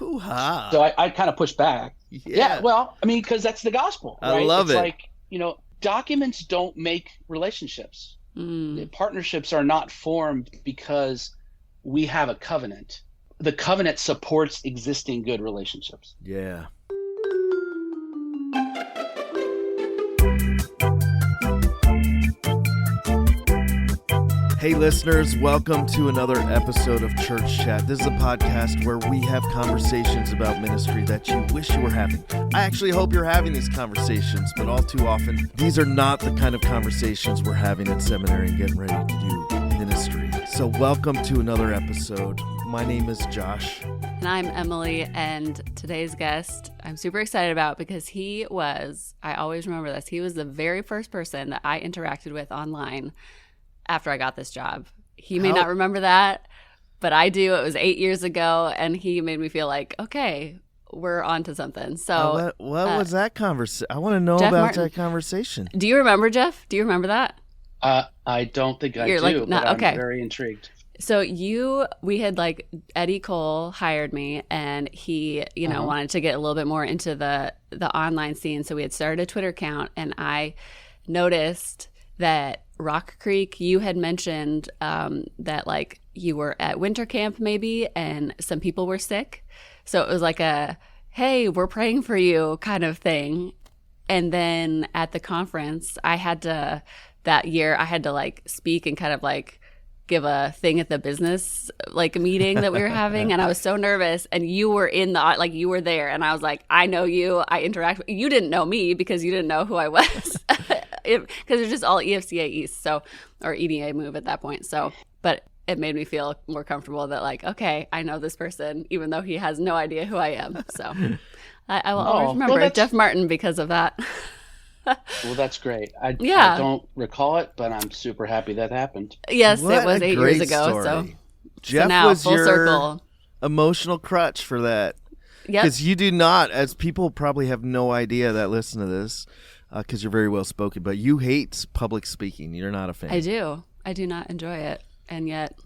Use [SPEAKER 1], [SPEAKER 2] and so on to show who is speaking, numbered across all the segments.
[SPEAKER 1] Hoo-ha.
[SPEAKER 2] So I kind of push back.
[SPEAKER 1] Yeah.
[SPEAKER 2] Well, I mean, because that's the gospel, right?
[SPEAKER 1] I love
[SPEAKER 2] it's
[SPEAKER 1] it.
[SPEAKER 2] Like, documents don't make relationships. Partnerships are not formed because we have a covenant. The covenant supports existing good relationships.
[SPEAKER 1] Yeah. Hey listeners, welcome to another episode of Church Chat. This is a podcast where we have conversations about ministry that you wish you were having. I actually hope you're having these conversations, but all too often, these are not the kind of conversations we're having in seminary and getting ready to do ministry. So welcome to another episode. My name is Josh.
[SPEAKER 3] And I'm Emily, and today's guest I'm super excited about because I always remember this, he was the very first person that I interacted with online after I got this job. He may not remember that, but I do. It was 8 years ago, and he made me feel like, okay, we're on to something. So
[SPEAKER 1] what was that conversation? I want to know
[SPEAKER 3] Jeff
[SPEAKER 1] about
[SPEAKER 3] Martin.
[SPEAKER 1] that conversation.
[SPEAKER 3] Do you remember, Jeff? Do you remember that?
[SPEAKER 2] I don't think I
[SPEAKER 3] You're
[SPEAKER 2] do,
[SPEAKER 3] but
[SPEAKER 2] I'm
[SPEAKER 3] okay.
[SPEAKER 2] very intrigued.
[SPEAKER 3] So we had Eddie Cole hired me, and he, wanted to get a little bit more into the online scene. So we had started a Twitter account, and I noticed that Rock Creek, you had mentioned that you were at winter camp maybe, and some people were sick. So it was like a, hey, we're praying for you kind of thing. And then at the conference, that year I had to speak and kind of give a thing at the business meeting that we were having, and I was so nervous, and you were you were there, and I was like, I know you, I interact with you. Didn't know me because you didn't know who I was because it's just all EFCA East, or EDA move at that point. But it made me feel more comfortable that okay, I know this person even though he has no idea who I am. So I will always remember Jeff Martin because of that.
[SPEAKER 2] Well, that's great. I don't recall it, but I'm super happy that happened.
[SPEAKER 3] Yes,
[SPEAKER 1] What
[SPEAKER 3] it was
[SPEAKER 1] a
[SPEAKER 3] 8
[SPEAKER 1] great
[SPEAKER 3] years ago.
[SPEAKER 1] story.
[SPEAKER 3] So
[SPEAKER 1] Jeff
[SPEAKER 3] now,
[SPEAKER 1] was
[SPEAKER 3] full
[SPEAKER 1] your
[SPEAKER 3] circle.
[SPEAKER 1] emotional crutch for that.
[SPEAKER 3] Yep.
[SPEAKER 1] Because you do not, as people probably have no idea that listen to this, because you're very well spoken, but you hate public speaking. You're not a fan.
[SPEAKER 3] I do. I do not enjoy it, and yet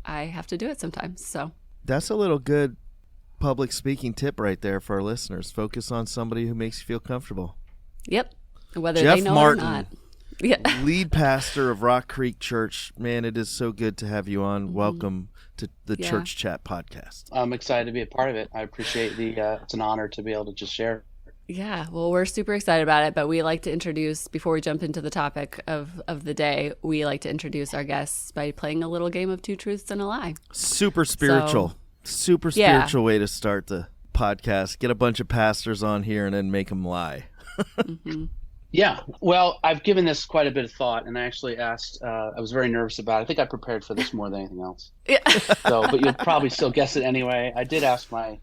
[SPEAKER 3] I have to do it sometimes. So
[SPEAKER 1] that's a little good public speaking tip right there for our listeners. Focus on somebody who makes you feel comfortable.
[SPEAKER 3] Yep. Whether
[SPEAKER 1] Jeff
[SPEAKER 3] they know
[SPEAKER 1] Martin,
[SPEAKER 3] it or not. Yeah.
[SPEAKER 1] Lead pastor of Rock Creek Church. Man, it is so good to have you on. Welcome to the Church Chat podcast.
[SPEAKER 2] I'm excited to be a part of it. I appreciate it's an honor to be able to just share.
[SPEAKER 3] Yeah, well, we're super excited about it, but we like to introduce, before we jump into the topic of the day, we like to introduce our guests by playing a little game of Two Truths and a Lie.
[SPEAKER 1] Super spiritual way to start the podcast. Get a bunch of pastors on here and then make them lie.
[SPEAKER 3] Mm-hmm.
[SPEAKER 2] Yeah, well, I've given this quite a bit of thought, and I actually asked, I was very nervous about it. I think I prepared for this more than anything else.
[SPEAKER 3] Yeah.
[SPEAKER 2] But you'll probably still guess it anyway. I did ask my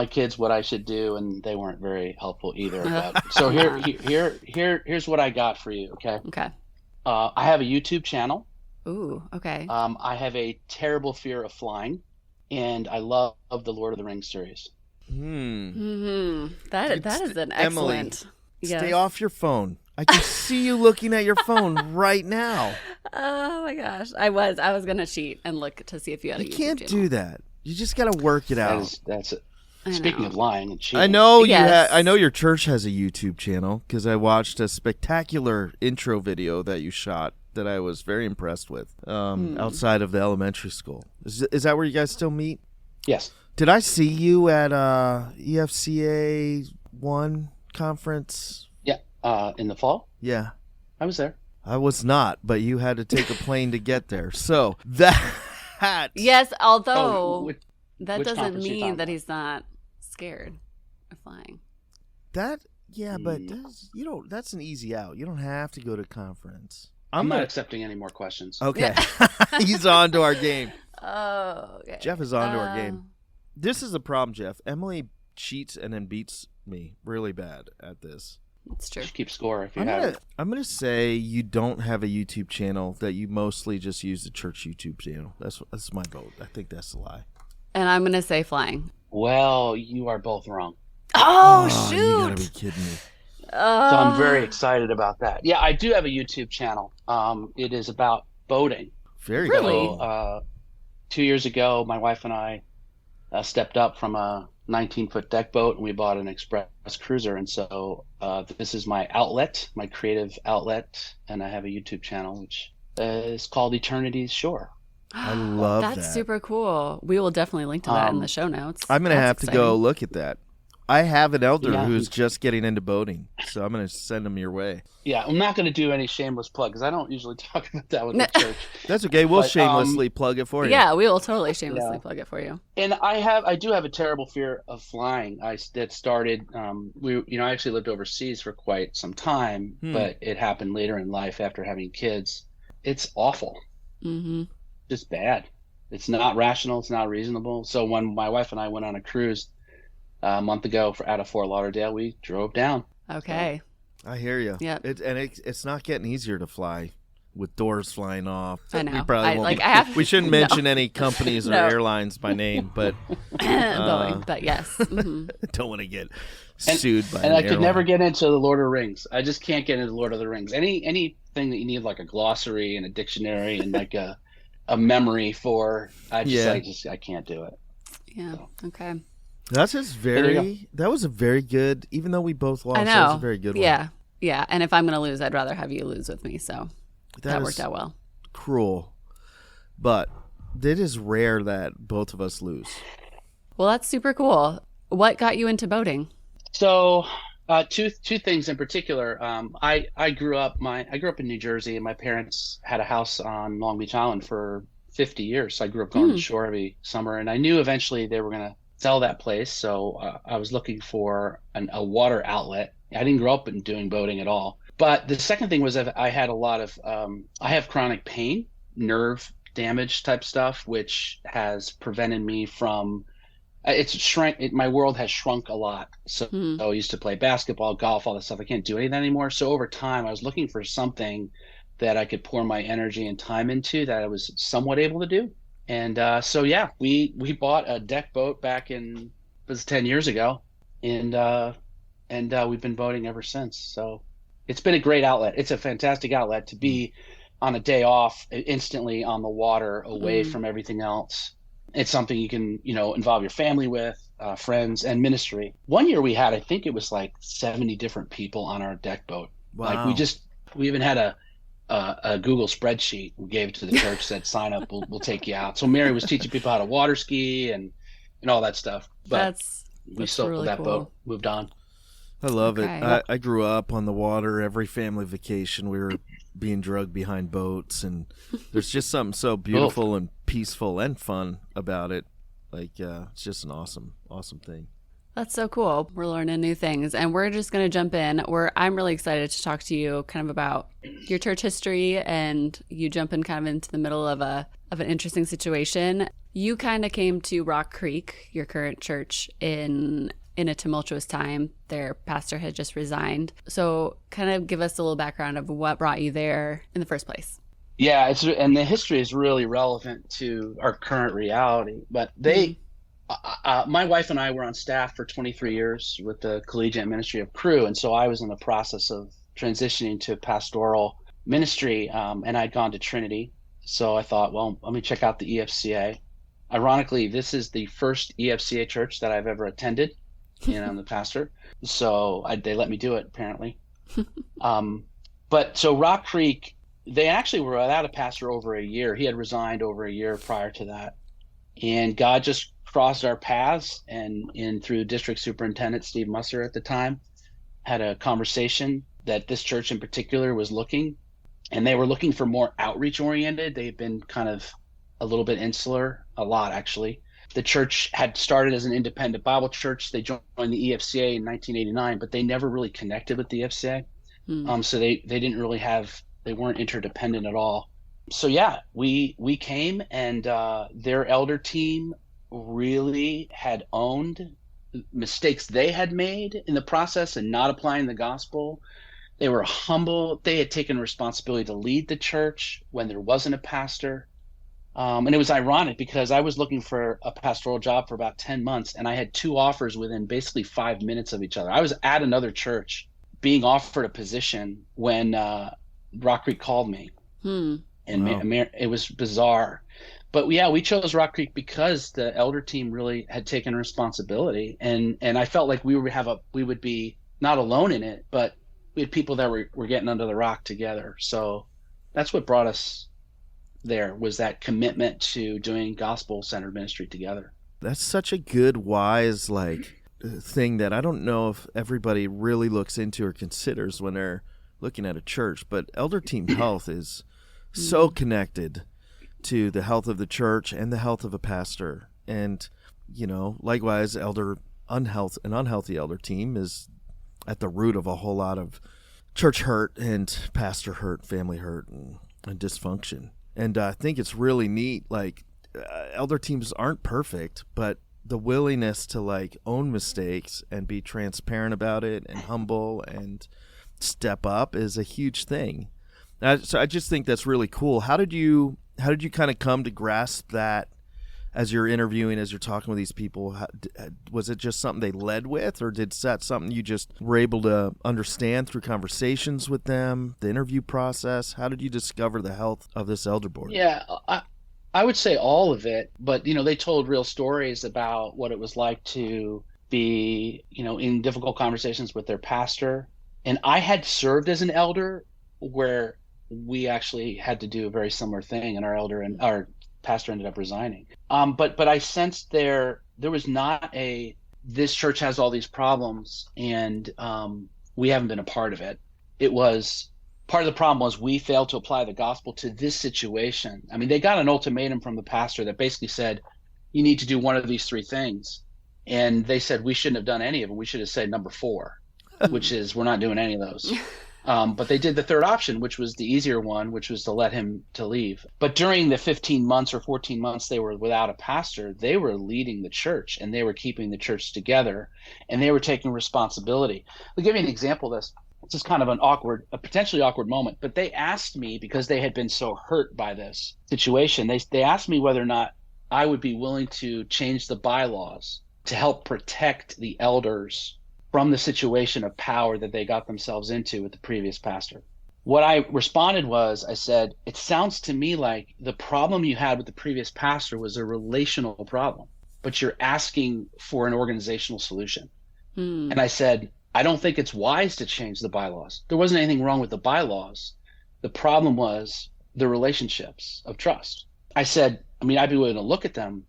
[SPEAKER 2] kids what I should do, and they weren't very helpful either. So here's what I got for you, okay?
[SPEAKER 3] Okay.
[SPEAKER 2] I have a YouTube channel.
[SPEAKER 3] Ooh, okay.
[SPEAKER 2] I have a terrible fear of flying, and I love the Lord of the Rings series.
[SPEAKER 3] Mm-hmm. That is an excellent...
[SPEAKER 1] Emily, stay off your phone. I can see you looking at your phone right now.
[SPEAKER 3] Oh my gosh. I was going to cheat and look to see if you had a YouTube
[SPEAKER 1] can't
[SPEAKER 3] channel.
[SPEAKER 1] do that. You just got to work it out.
[SPEAKER 2] That's it. Speaking of lying and cheating.
[SPEAKER 1] I know
[SPEAKER 3] Yes.
[SPEAKER 1] your church has a YouTube channel because I watched a spectacular intro video that you shot that I was very impressed with outside of the elementary school. Is that where you guys still meet?
[SPEAKER 2] Yes.
[SPEAKER 1] Did I see you at EFCA 1 conference?
[SPEAKER 2] Yeah. In the fall?
[SPEAKER 1] Yeah.
[SPEAKER 2] I was there.
[SPEAKER 1] I was not, but you had to take a plane to get there. So that...
[SPEAKER 3] Yes, although that
[SPEAKER 2] which
[SPEAKER 3] doesn't
[SPEAKER 2] conference
[SPEAKER 3] mean that he's not scared of flying.
[SPEAKER 1] But that's an easy out. You don't have to go to conference.
[SPEAKER 2] I'm not accepting any more questions.
[SPEAKER 1] Okay. He's on to our game.
[SPEAKER 3] Oh, okay.
[SPEAKER 1] Jeff is on to our game. This is the problem, Jeff. Emily cheats and then beats me really bad at this.
[SPEAKER 3] It's true.
[SPEAKER 2] You should keep score if you have it.
[SPEAKER 1] I'm gonna say you don't have a YouTube channel, that you mostly just use the church YouTube channel. That's my vote. I think that's the lie.
[SPEAKER 3] And I'm going to say flying.
[SPEAKER 2] Well, you are both wrong.
[SPEAKER 3] Oh, shoot.
[SPEAKER 1] You gotta be kidding me.
[SPEAKER 2] So I'm very excited about that. Yeah, I do have a YouTube channel. It is about boating.
[SPEAKER 1] Very
[SPEAKER 3] Really?
[SPEAKER 1] cool.
[SPEAKER 2] So, 2 years ago, my wife and I stepped up from a 19-foot deck boat, and we bought an express cruiser. And so this is my outlet, my creative outlet, and I have a YouTube channel which is called Eternity's Shore.
[SPEAKER 1] I love that.
[SPEAKER 3] That's super cool. We will definitely link to that in the show notes.
[SPEAKER 1] I'm going to have to go look at that. I have an elder
[SPEAKER 2] Yeah.
[SPEAKER 1] who's just getting into boating, so I'm going to send him your way.
[SPEAKER 2] Yeah, I'm not going to do any shameless plug because I don't usually talk about that with the church.
[SPEAKER 1] That's okay. We'll
[SPEAKER 2] But,
[SPEAKER 1] shamelessly plug it for you.
[SPEAKER 3] Yeah, we will totally shamelessly plug it for you.
[SPEAKER 2] And I do have a terrible fear of flying. That started. I actually lived overseas for quite some time, but it happened later in life after having kids. It's awful.
[SPEAKER 3] Mm-hmm.
[SPEAKER 2] Just bad. It's not rational. It's not reasonable. So when my wife and I went on a cruise a month ago out of Fort Lauderdale, we drove down.
[SPEAKER 3] Okay.
[SPEAKER 1] I hear you.
[SPEAKER 3] Yeah.
[SPEAKER 1] It's not getting easier to fly with doors flying off.
[SPEAKER 3] I know.
[SPEAKER 1] We probably won't. We shouldn't mention any companies or airlines by name, but
[SPEAKER 3] Boeing. But yes. Mm-hmm.
[SPEAKER 1] Don't want to get sued by.
[SPEAKER 2] And I could never get into the Lord of the Rings. I just can't get into the Lord of the Rings. Anything that you need like a glossary and a dictionary and like a memory for, I can't do it.
[SPEAKER 3] Yeah.
[SPEAKER 2] So.
[SPEAKER 3] Okay.
[SPEAKER 1] That was a very good, even though we both lost,
[SPEAKER 3] I know.
[SPEAKER 1] that was a very good one.
[SPEAKER 3] Yeah. Yeah. And if I'm going to lose, I'd rather have you lose with me. So that worked out well.
[SPEAKER 1] Cruel. But it is rare that both of us lose.
[SPEAKER 3] Well, that's super cool. What got you into boating?
[SPEAKER 2] So two things in particular. I grew up in New Jersey, and my parents had a house on Long Beach Island for 50 years. So I grew up going to the shore every summer, and I knew eventually they were going to sell that place. So I was looking for a water outlet. I didn't grow up doing boating at all. But the second thing was I had a lot of I have chronic pain, nerve damage type stuff, which has prevented me from. My world has shrunk a lot. So I used to play basketball, golf, all that stuff. I can't do any of that anymore. So over time, I was looking for something that I could pour my energy and time into that I was somewhat able to do. And we bought a deck boat back it was 10 years ago, and we've been boating ever since. So it's been a great outlet. It's a fantastic outlet to be on a day off, instantly on the water, away from everything else. It's something you can, involve your family with, friends, and ministry. One year we had, I think it was like 70 different people on our deck boat.
[SPEAKER 1] Wow.
[SPEAKER 2] Like we even had a Google spreadsheet. We gave it to the church, said, sign up, we'll take you out. So Mary was teaching people how to water ski and all that stuff. But we sold
[SPEAKER 3] really
[SPEAKER 2] that
[SPEAKER 3] cool.
[SPEAKER 2] boat, moved on.
[SPEAKER 1] I love
[SPEAKER 3] Okay.
[SPEAKER 1] it. I grew up on the water. Every family vacation, we were being drugged behind boats, and there's just something so beautiful and peaceful and fun about it. Like, it's just an awesome thing.
[SPEAKER 3] That's so cool. We're learning new things, and we're just going to jump in. I'm really excited to talk to you kind of about your church history, and you jumping kind of into the middle of an interesting situation. You kind of came to Rock Creek, your current church, in a tumultuous time. Their pastor had just resigned. So kind of give us a little background of what brought you there in the first place.
[SPEAKER 2] Yeah, and the history is really relevant to our current reality. But my wife and I were on staff for 23 years with the collegiate ministry of Crew, and so I was in the process of transitioning to pastoral ministry, and I'd gone to Trinity. So I thought, well, let me check out the EFCA. Ironically, this is the first EFCA church that I've ever attended, and I'm the pastor. So they let me do it, apparently. But so Rock Creek, they actually were without a pastor over a year. He had resigned over a year prior to that. And God just crossed our paths, and through district superintendent Steve Musser at the time, had a conversation that this church in particular was looking, and they were looking for more outreach oriented. They've been kind of a little bit insular, a lot actually. The church had started as an independent Bible church. They joined the EFCA in 1989, but they never really connected with the EFCA. So they didn't really they weren't interdependent at all. So yeah, we came, and their elder team really had owned mistakes they had made in the process and not applying the gospel. They were humble. They had taken responsibility to lead the church when there wasn't a pastor. And it was ironic because I was looking for a pastoral job for about 10 months, and I had two offers within basically 5 minutes of each other. I was at another church being offered a position when Rock Creek called me. And it was bizarre. But yeah, we chose Rock Creek because the elder team really had taken responsibility, and I felt like we would be not alone in it, but we had people that were getting under the rock together. So that's what brought us there, was that commitment to doing gospel-centered ministry together.
[SPEAKER 1] That's such a good, wise, thing that I don't know if everybody really looks into or considers when they're looking at a church. But elder team health is so connected to the health of the church and the health of a pastor. And, likewise, an unhealthy elder team is at the root of a whole lot of church hurt and pastor hurt, family hurt, and dysfunction. And I think it's really neat, elder teams aren't perfect, but the willingness to own mistakes and be transparent about it and humble and step up is a huge thing. So I just think that's really cool. How did you kind of come to grasp that as you're interviewing, as you're talking with these people? Was it just something they led with, or did that something you just were able to understand through conversations with them, the interview process? How did you discover the health of this elder board?
[SPEAKER 2] Yeah, I would say all of it, but they told real stories about what it was like to be, in difficult conversations with their pastor. And I had served as an elder where we actually had to do a very similar thing, and our pastor ended up resigning. But I sensed there was not this church has all these problems and we haven't been a part of it. It was part of the problem was we failed to apply the gospel to this situation. I mean, they got an ultimatum from the pastor that basically said, you need to do one of these three things. And they said we shouldn't have done any of them. We should have said number 4, which is we're not doing any of those. But they did the third option, which was the easier one, which was to let him to leave. But during the 15 months or 14 months they were without a pastor, they were leading the church and they were keeping the church together and they were taking responsibility. I'll give you an example of this. It's just kind of a potentially awkward moment, but they asked me, because they had been so hurt by this situation, they asked me whether or not I would be willing to change the bylaws to help protect the elders from the situation of power that they got themselves into with the previous pastor. What I responded was, I said, it sounds to me like the problem you had with the previous pastor was a relational problem, but you're asking for an organizational solution. And I said, I don't think it's wise to change the bylaws. There wasn't anything wrong with the bylaws. The problem was the relationships of trust. I said, I'd be willing to look at them,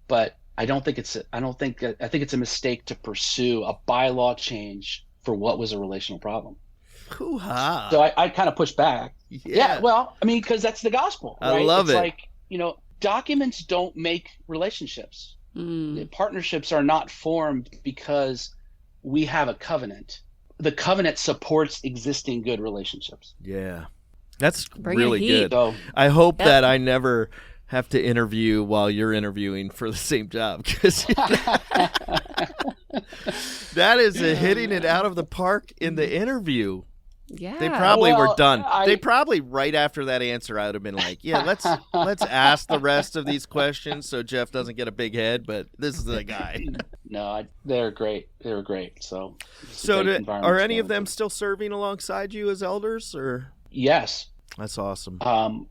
[SPEAKER 2] but I think it's a mistake to pursue a bylaw change for what was a relational problem.
[SPEAKER 1] Hoo-ha.
[SPEAKER 2] So I kind of pushed back. Yeah, well, because that's the gospel, right?
[SPEAKER 1] I love it.
[SPEAKER 2] Documents don't make relationships. Partnerships are not formed because we have a covenant. The covenant supports existing good relationships.
[SPEAKER 1] Yeah, that's really good.
[SPEAKER 2] So,
[SPEAKER 1] I hope that I never have to interview while you're interviewing for the same job, because that is hitting it out of the park in the interview.
[SPEAKER 3] Yeah,
[SPEAKER 1] they probably were done. They probably, right after that answer, I would have been like, "Yeah, let's ask the rest of these questions so Jeff doesn't get a big head." But this is the guy.
[SPEAKER 2] No, they're great. They were great. So
[SPEAKER 1] are any of them still serving alongside you as elders, or?
[SPEAKER 2] Yes,
[SPEAKER 1] that's awesome.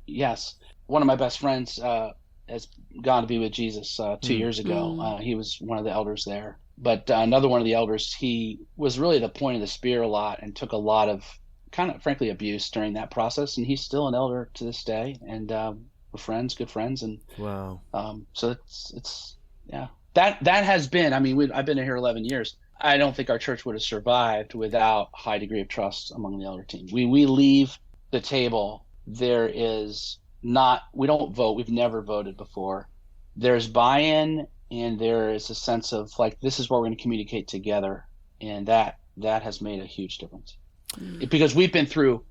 [SPEAKER 2] Yes. One of my best friends has gone to be with Jesus 2 years ago. He was one of the elders there. But another one of the elders, he was really the point of the spear a lot and took a lot of kind of, frankly, abuse during that process. And he's still an elder to this day. And we're friends, good friends. And
[SPEAKER 1] wow.
[SPEAKER 2] So it's that has been, I've been here 11 years. I don't think our church would have survived without a high degree of trust among the elder team. We leave the table. There is we don't vote. We've never voted before. There's buy-in, and there is a sense of this is what we're going to communicate together. And that has made a huge difference because we've been through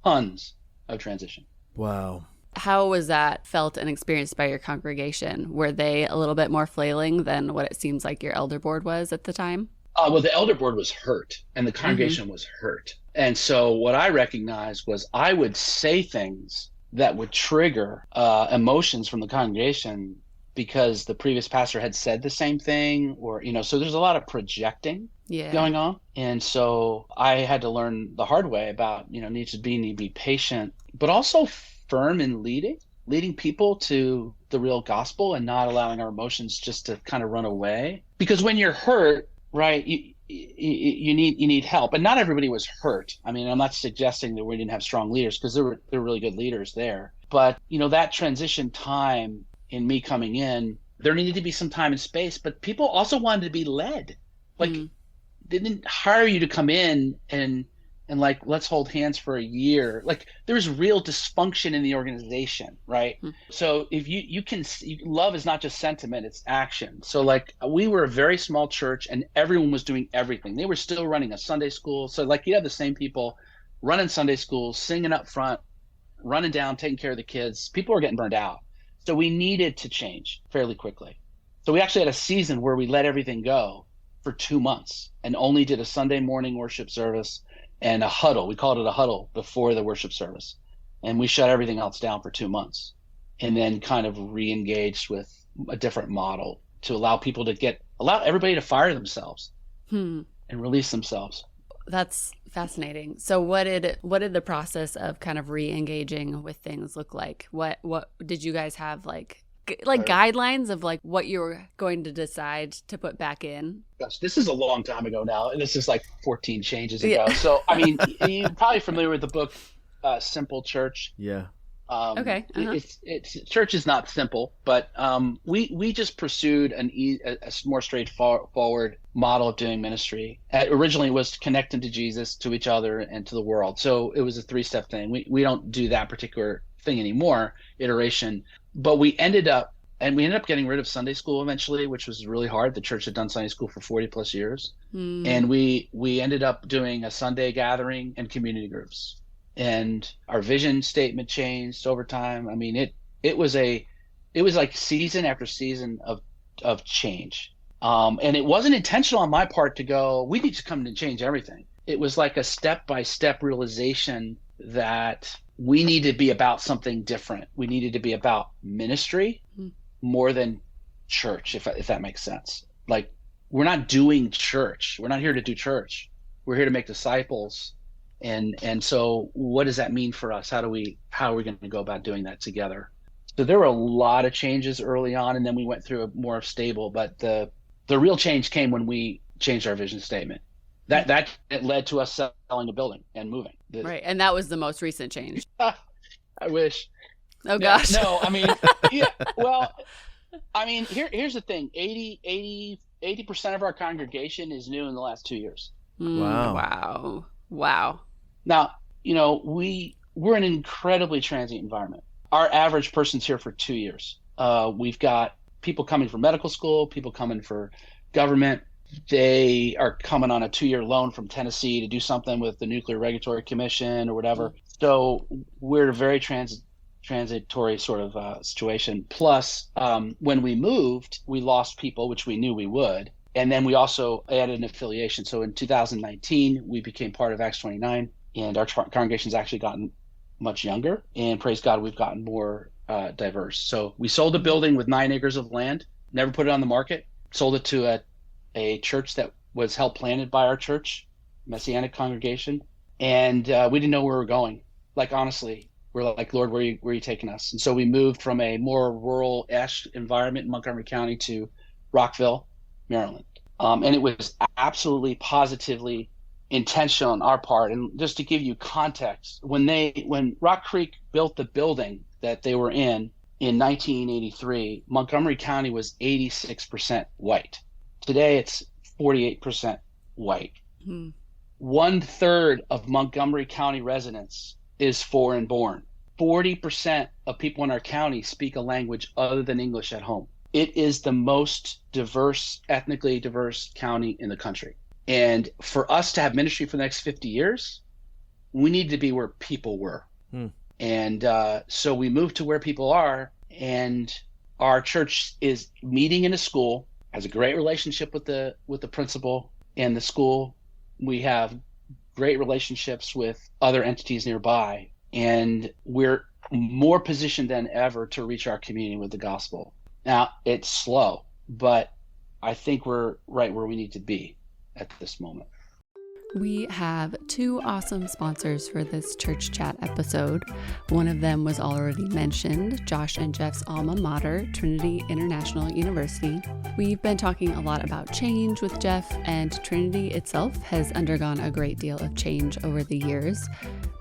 [SPEAKER 2] tons of transition.
[SPEAKER 1] Wow.
[SPEAKER 3] How was that felt and experienced by your congregation? Were they a little bit more flailing than what it seems like your elder board was at the time?
[SPEAKER 2] Well, the elder board was hurt and the congregation was hurt. And so what I recognized was I would say things that would trigger emotions from the congregation because the previous pastor had said the same thing, or so there's a lot of projecting going on. And so I had to learn the hard way about need to be patient, but also firm in leading people to the real gospel and not allowing our emotions just to kind of run away. Because when you're hurt, right, you need help. And not everybody was hurt. I mean, I'm not suggesting that we didn't have strong leaders, because there were really good leaders there. But, that transition time in me coming in, there needed to be some time and space, but people also wanted to be led. Like, they didn't hire you to come in and like, let's hold hands for a year. Like, there's real dysfunction in the organization, right? So if love is not just sentiment, it's action. So like, we were a very small church and everyone was doing everything. They were still running a Sunday school. So like, you have the same people running Sunday school, singing up front, running down, taking care of the kids. People were getting burned out. So we needed to change fairly quickly. So we actually had a season where we let everything go for 2 months and only did a Sunday morning worship service and a huddle. We called it a huddle before the worship service. And we shut everything else down for 2 months and then kind of re-engaged with a different model to allow people to allow everybody to fire themselves and release themselves.
[SPEAKER 3] That's fascinating. So what did the process of kind of re-engaging with things look like? What did you guys have like guidelines of like what you were going to decide to put back in?
[SPEAKER 2] Gosh, this is a long time ago now. This is like 14 changes ago. Yeah. So, I mean, you're probably familiar with the book Simple Church.
[SPEAKER 1] Yeah.
[SPEAKER 3] Okay.
[SPEAKER 2] It's church is not simple, but we just pursued a more straightforward model of doing ministry. Originally, it was connecting to Jesus, to each other, and to the world. So it was a 3-step thing. We don't do that particular thing anymore, iteration. But we ended up getting rid of Sunday school eventually, which was really hard. The church had done Sunday school for 40 plus years, and we ended up doing a Sunday gathering and community groups. And our vision statement changed over time. I mean, it was like season after season of change. And it wasn't intentional on my part to go, we need to come and change everything. It was like a step-by-step realization that we need to be about something different. We needed to be about ministry more than church, if that makes sense. Like, we're not doing church. We're not here to do church. We're here to make disciples. And so what does that mean for us? How are we going to go about doing that together? So there were a lot of changes early on, and then we went through a more stable, but the real change came when we changed our vision statement. That it led to us selling a building and moving.
[SPEAKER 3] Right. And that was the most recent change.
[SPEAKER 2] I wish.
[SPEAKER 3] Oh gosh.
[SPEAKER 2] No, I mean, yeah, well, I mean, here's the thing. 80% of our congregation is new in the last 2 years.
[SPEAKER 1] Wow.
[SPEAKER 2] Now, we're an incredibly transient environment. Our average person's here for 2 years. We've got people coming from medical school, people coming for government. They are coming on a 2-year loan from Tennessee to do something with the Nuclear Regulatory Commission or whatever. So we're a very transitory sort of situation. Plus, when we moved, we lost people, which we knew we would. And then we also added an affiliation. So in 2019, we became part of Acts 29, and our congregation's actually gotten much younger. And praise God, we've gotten more diverse. So we sold a building with 9 acres of land, never put it on the market, sold it to a church that was helped planted by our church, Messianic congregation. And we didn't know where we were going. Like, honestly, we're like, Lord, where are you taking us? And so we moved from a more rural-ish environment in Montgomery County to Rockville, Maryland. And it was absolutely positively intentional on our part. And just to give you context, when Rock Creek built the building that they were in 1983, Montgomery County was 86% white. Today it's 48% white. 1/3 of Montgomery County residents is foreign born. 40% of people in our county speak a language other than English at home. It is the most diverse, ethnically diverse county in the country. And for us to have ministry for the next 50 years, we need to be where people were. And so we moved to where people are, and our church is meeting in a school, has a great relationship with the principal and the school. We have great relationships with other entities nearby, and we're more positioned than ever to reach our community with the gospel. Now, it's slow, but I think we're right where we need to be at this moment.
[SPEAKER 3] We have two awesome sponsors for this Church Chat episode. One of them was already mentioned, Josh and Jeff's alma mater, Trinity International University. We've been talking a lot about change with Jeff, and Trinity itself has undergone a great deal of change over the years,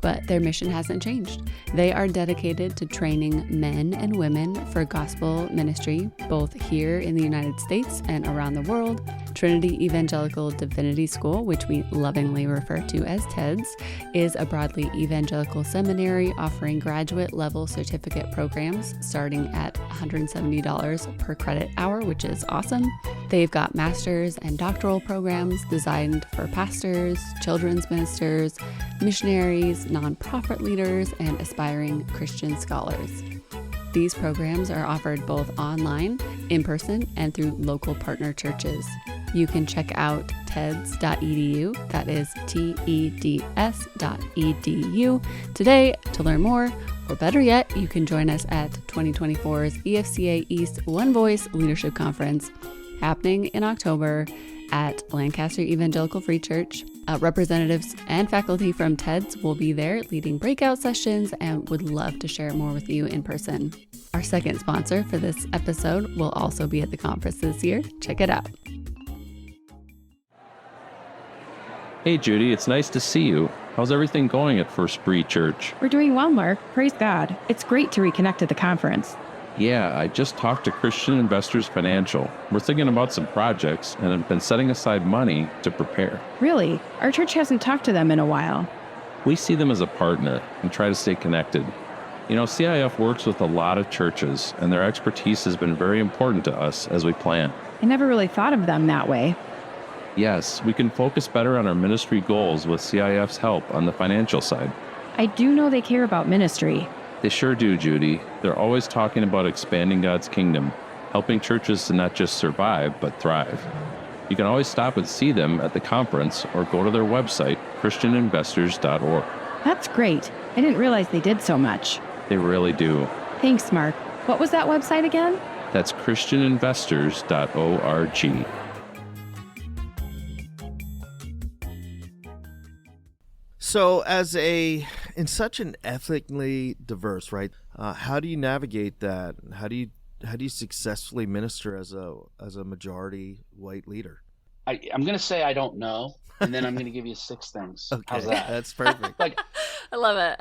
[SPEAKER 3] but their mission hasn't changed. They are dedicated to training men and women for gospel ministry, both here in the United States and around the world. Trinity Evangelical Divinity School, which we lovingly refer to as TEDS, is a broadly evangelical seminary offering graduate level certificate programs starting at $170 per credit hour, which is awesome. They've got master's and doctoral programs designed for pastors, children's ministers, missionaries, nonprofit leaders, and aspiring Christian scholars. These programs are offered both online, in person, and through local partner churches. You can check out teds.edu, that is TEDS.edu, today to learn more, or better yet, you can join us at 2024's EFCA East One Voice Leadership Conference, happening in October at Lancaster Evangelical Free Church. Representatives and faculty from TEDS will be there leading breakout sessions and would love to share more with you in person. Our second sponsor for this episode will also be at the conference this year. Check it out.
[SPEAKER 4] Hey Judy, it's nice to see you. How's everything going at First Bree Church?
[SPEAKER 5] We're doing well, Mark. Praise God. It's great to reconnect at the conference.
[SPEAKER 4] Yeah, I just talked to Christian Investors Financial. We're thinking about some projects and have been setting aside money to prepare.
[SPEAKER 5] Really? Our church hasn't talked to them in a while.
[SPEAKER 4] We see them as a partner and try to stay connected. You know, CIF works with a lot of churches, and their expertise has been very important to us as we plan.
[SPEAKER 5] I never really thought of them that way.
[SPEAKER 4] Yes, we can focus better on our ministry goals with CIF's help on the financial side.
[SPEAKER 5] I do know they care about ministry.
[SPEAKER 4] They sure do, Judy. They're always talking about expanding God's kingdom, helping churches to not just survive, but thrive. You can always stop and see them at the conference or go to their website, christianinvestors.org.
[SPEAKER 5] That's great. I didn't realize they did so much.
[SPEAKER 4] They really do.
[SPEAKER 5] Thanks, Mark. What was that website again?
[SPEAKER 4] That's christianinvestors.org.
[SPEAKER 1] So in such an ethnically diverse, right? How do you navigate that? How do you successfully minister as a majority white leader?
[SPEAKER 2] I'm going to say I don't know, and then I'm going to give you 6 things.
[SPEAKER 1] Okay,
[SPEAKER 2] how's that?
[SPEAKER 1] That's perfect.
[SPEAKER 2] Like,
[SPEAKER 3] I love it.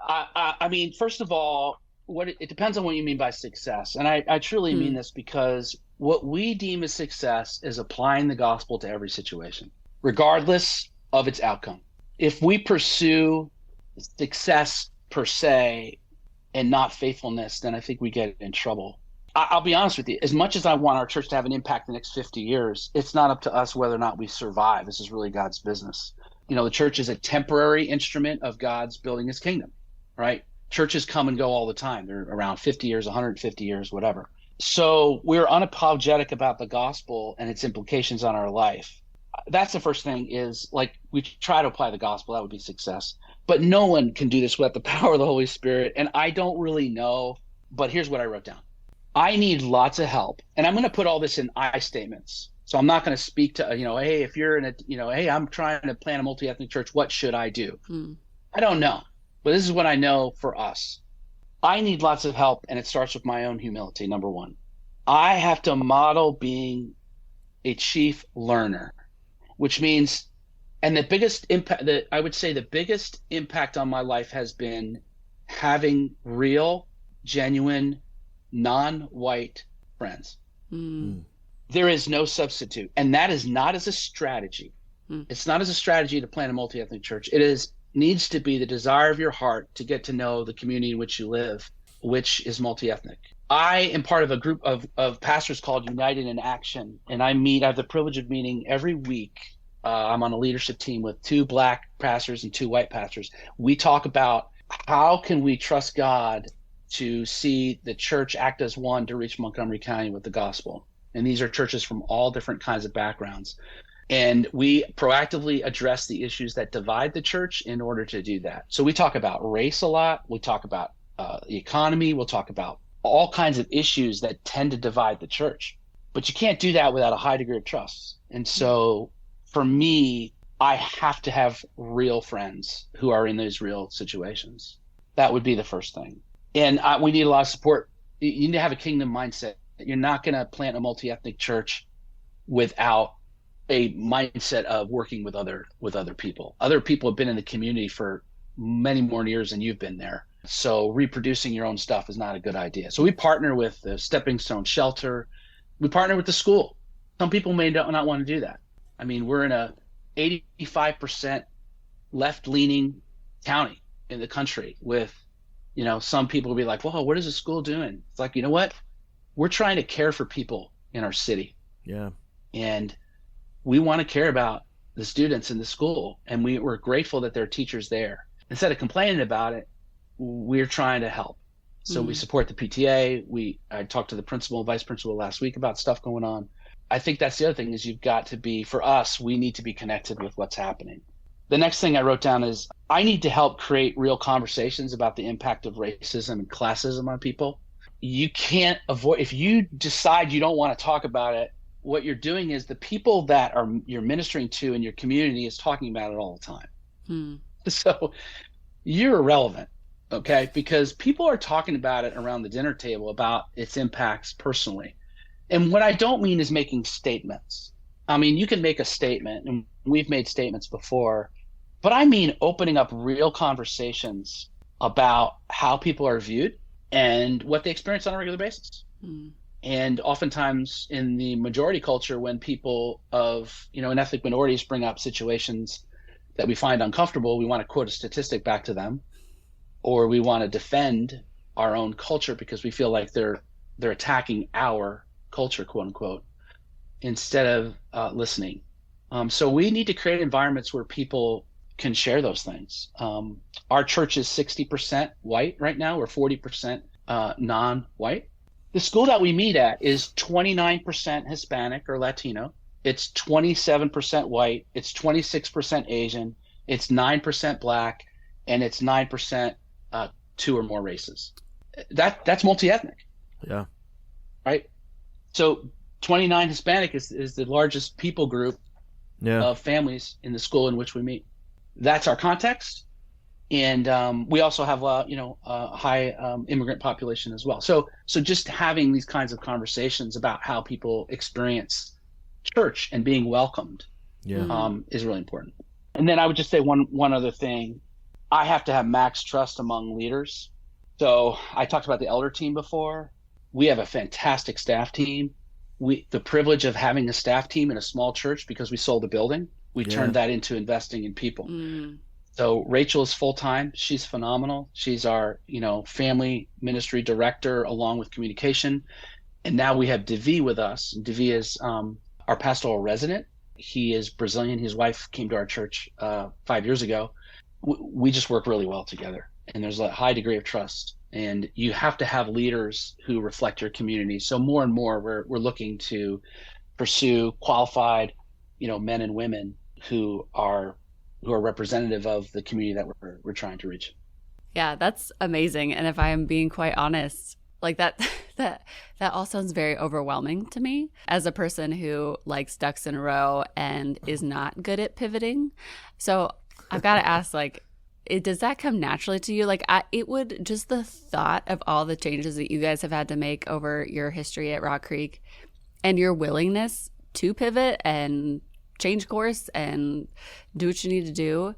[SPEAKER 2] I mean, first of all, it depends on what you mean by success, and I truly mean this because what we deem as success is applying the gospel to every situation, regardless of its outcome. If we pursue success per se and not faithfulness, then I think we get in trouble. I'll be honest with you. As much as I want our church to have an impact the next 50 years, it's not up to us whether or not we survive. This is really God's business. You know, the church is a temporary instrument of God's building his kingdom, right? Churches come and go all the time. They're around 50 years, 150 years, whatever. So we're unapologetic about the gospel and its implications on our life. That's the first thing is, like, we try to apply the gospel. That would be success. But no one can do this without the power of the Holy Spirit. And I don't really know, but here's what I wrote down. I need lots of help. And I'm going to put all this in I statements. So I'm not going to speak to, hey, if you're in a, hey, I'm trying to plant a multi-ethnic church, what should I do? I don't know. But this is what I know for us. I need lots of help, and it starts with my own humility, number one. I have to model being a chief learner, which means, and the biggest impact, I would say the biggest impact on my life has been having real, genuine, non-white friends. There is no substitute. And that is not as a strategy. It's not as a strategy to plant a multi-ethnic church. It needs to be the desire of your heart to get to know the community in which you live, which is multi-ethnic. I am part of a group of pastors called United in Action, and I have the privilege of meeting every week. I'm on a leadership team with 2 black pastors and 2 white pastors. We talk about how can we trust God to see the church act as one to reach Montgomery County with the gospel. And these are churches from all different kinds of backgrounds. And we proactively address the issues that divide the church in order to do that. So we talk about race a lot. We talk about the economy. We'll talk about all kinds of issues that tend to divide the church. But you can't do that without a high degree of trust. And so for me, I have to have real friends who are in those real situations. That would be the first thing. And we need a lot of support. You need to have a kingdom mindset. You're not going to plant a multi-ethnic church without a mindset of working with other people. Other people have been in the community for many more years than you've been there. So reproducing your own stuff is not a good idea. So we partner with the Stepping Stone Shelter. We partner with the school. Some people may not want to do that. I mean, we're in a 85% left-leaning county in the country with, some people will be like, whoa, what is the school doing? It's like, you know what? We're trying to care for people in our city.
[SPEAKER 1] Yeah.
[SPEAKER 2] And we want to care about the students in the school. And we're grateful that there are teachers there. Instead of complaining about it, we're trying to help. So we support the PTA. I talked to the principal and vice principal last week about stuff going on. I think that's the other thing is you've got to be, for us, we need to be connected with what's happening. The next thing I wrote down is I need to help create real conversations about the impact of racism and classism on people. You can't avoid, if you decide you don't want to talk about it, what you're doing is the people that you're ministering to in your community is talking about it all the time. So you're irrelevant, okay? Because people are talking about it around the dinner table about its impacts personally. And what I don't mean is making statements. I mean, you can make a statement, and we've made statements before, but I mean opening up real conversations about how people are viewed and what they experience on a regular basis. And oftentimes in the majority culture, when people of, and ethnic minorities bring up situations that we find uncomfortable, we want to quote a statistic back to them, or we want to defend our own culture because we feel like they're attacking our culture, quote unquote, instead of listening. So we need to create environments where people can share those things. Our church is 60% white right now. We're 40% non-white. The school that we meet at is 29% Hispanic or Latino. It's 27% white. It's 26% Asian. It's 9% Black, and it's 9% two or more races. That's multi-ethnic.
[SPEAKER 1] Yeah.
[SPEAKER 2] Right. So 29 Hispanic is the largest people group of families in the school in which we meet. That's our context. And we also have a high immigrant population as well. So just having these kinds of conversations about how people experience church and being welcomed is really important. And then I would just say one other thing. I have to have max trust among leaders. So I talked about the elder team before. We have a fantastic staff team. The privilege of having a staff team in a small church, because we sold the building, we turned that into investing in people. So Rachel is full-time. She's phenomenal. She's our, family ministry director along with communication. And now we have Divi with us. Divi is our pastoral resident. He is Brazilian. His wife came to our church 5 years ago. We just work really well together. And there's a high degree of trust. And you have to have leaders who reflect your community. So more and more, we're looking to pursue qualified, men and women who are representative of the community that we're trying to reach.
[SPEAKER 3] Yeah, that's amazing. And if I am being quite honest, like that all sounds very overwhelming to me as a person who likes ducks in a row and is not good at pivoting. So I've got to ask, does that come naturally to you? Just the thought of all the changes that you guys have had to make over your history at Rock Creek and your willingness to pivot and change course and do what you need to do.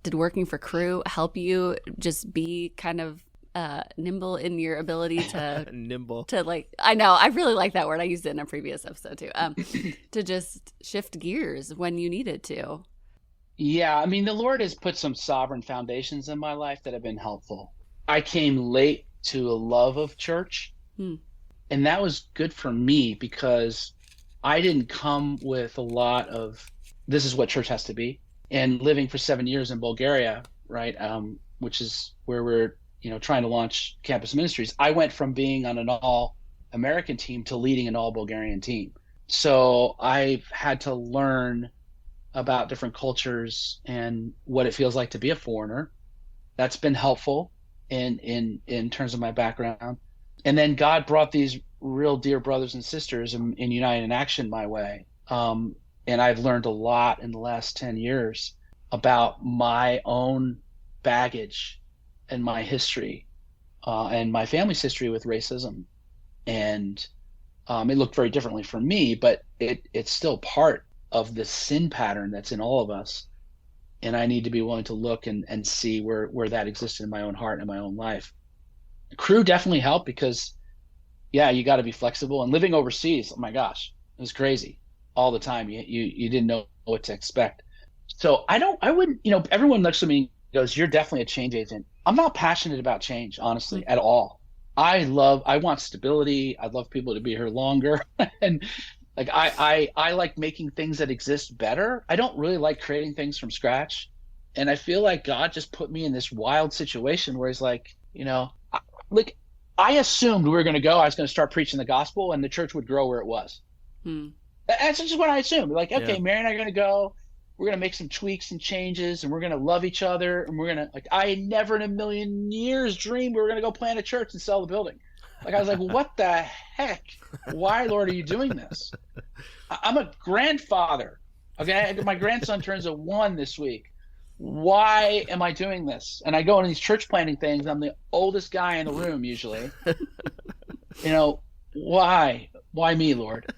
[SPEAKER 3] Did working for Crew help you just be kind of nimble in your ability to
[SPEAKER 1] nimble
[SPEAKER 3] I know, I really like that word. I used it in a previous episode too. To just shift gears when you needed to.
[SPEAKER 2] Yeah, I mean, the Lord has put some sovereign foundations in my life that have been helpful. I came late to a love of church, and that was good for me because I didn't come with a lot of, this is what church has to be. And living for 7 years in Bulgaria, right, which is where we're, trying to launch campus ministries, I went from being on an all-American team to leading an all-Bulgarian team. So I've had to learn about different cultures and what it feels like to be a foreigner. That's been helpful in terms of my background. And then God brought these real dear brothers and sisters in United in Action my way. And I've learned a lot in the last 10 years about my own baggage and my history and my family's history with racism. And it looked very differently for me, but it's still part of the sin pattern that's in all of us. And I need to be willing to look and see where that existed in my own heart and in my own life. Crew definitely helped because, yeah, you got to be flexible. And living overseas, oh my gosh, it was crazy all the time. You didn't know what to expect. So I wouldn't, everyone looks at me and goes, you're definitely a change agent. I'm not passionate about change, honestly, at all. I want stability. I'd love people to be here longer. And like, I like making things that exist better. I don't really like creating things from scratch. And I feel like God just put me in this wild situation where he's like, I assumed we were going to go, I was going to start preaching the gospel and the church would grow where it was. That's just what I assumed. Like, okay, yeah. Mary and I are going to go, we're going to make some tweaks and changes, and we're going to love each other. And we're going to, like, I never in a million years dreamed we were going to go plant a church and sell the building. Like, I was like, what the heck? Why, Lord, are you doing this? I'm a grandfather. Okay. My grandson turns 1 this week. Why am I doing this? And I go into these church planting things. I'm the oldest guy in the room usually. Why me, Lord?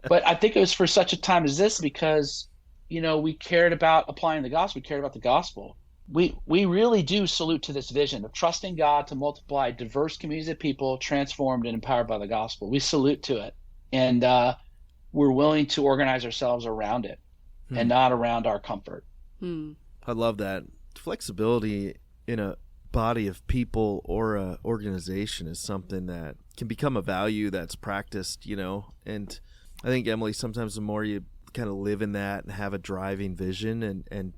[SPEAKER 2] But I think it was for such a time as this because, we cared about applying the gospel. We cared about the gospel. We really do salute to this vision of trusting God to multiply diverse communities of people transformed and empowered by the gospel. We salute to it. And we're willing to organize ourselves around it and not around our comfort.
[SPEAKER 1] I love that. Flexibility in a body of people or a organization is something that can become a value that's practiced, and I think, Emily, sometimes the more you kind of live in that and have a driving vision and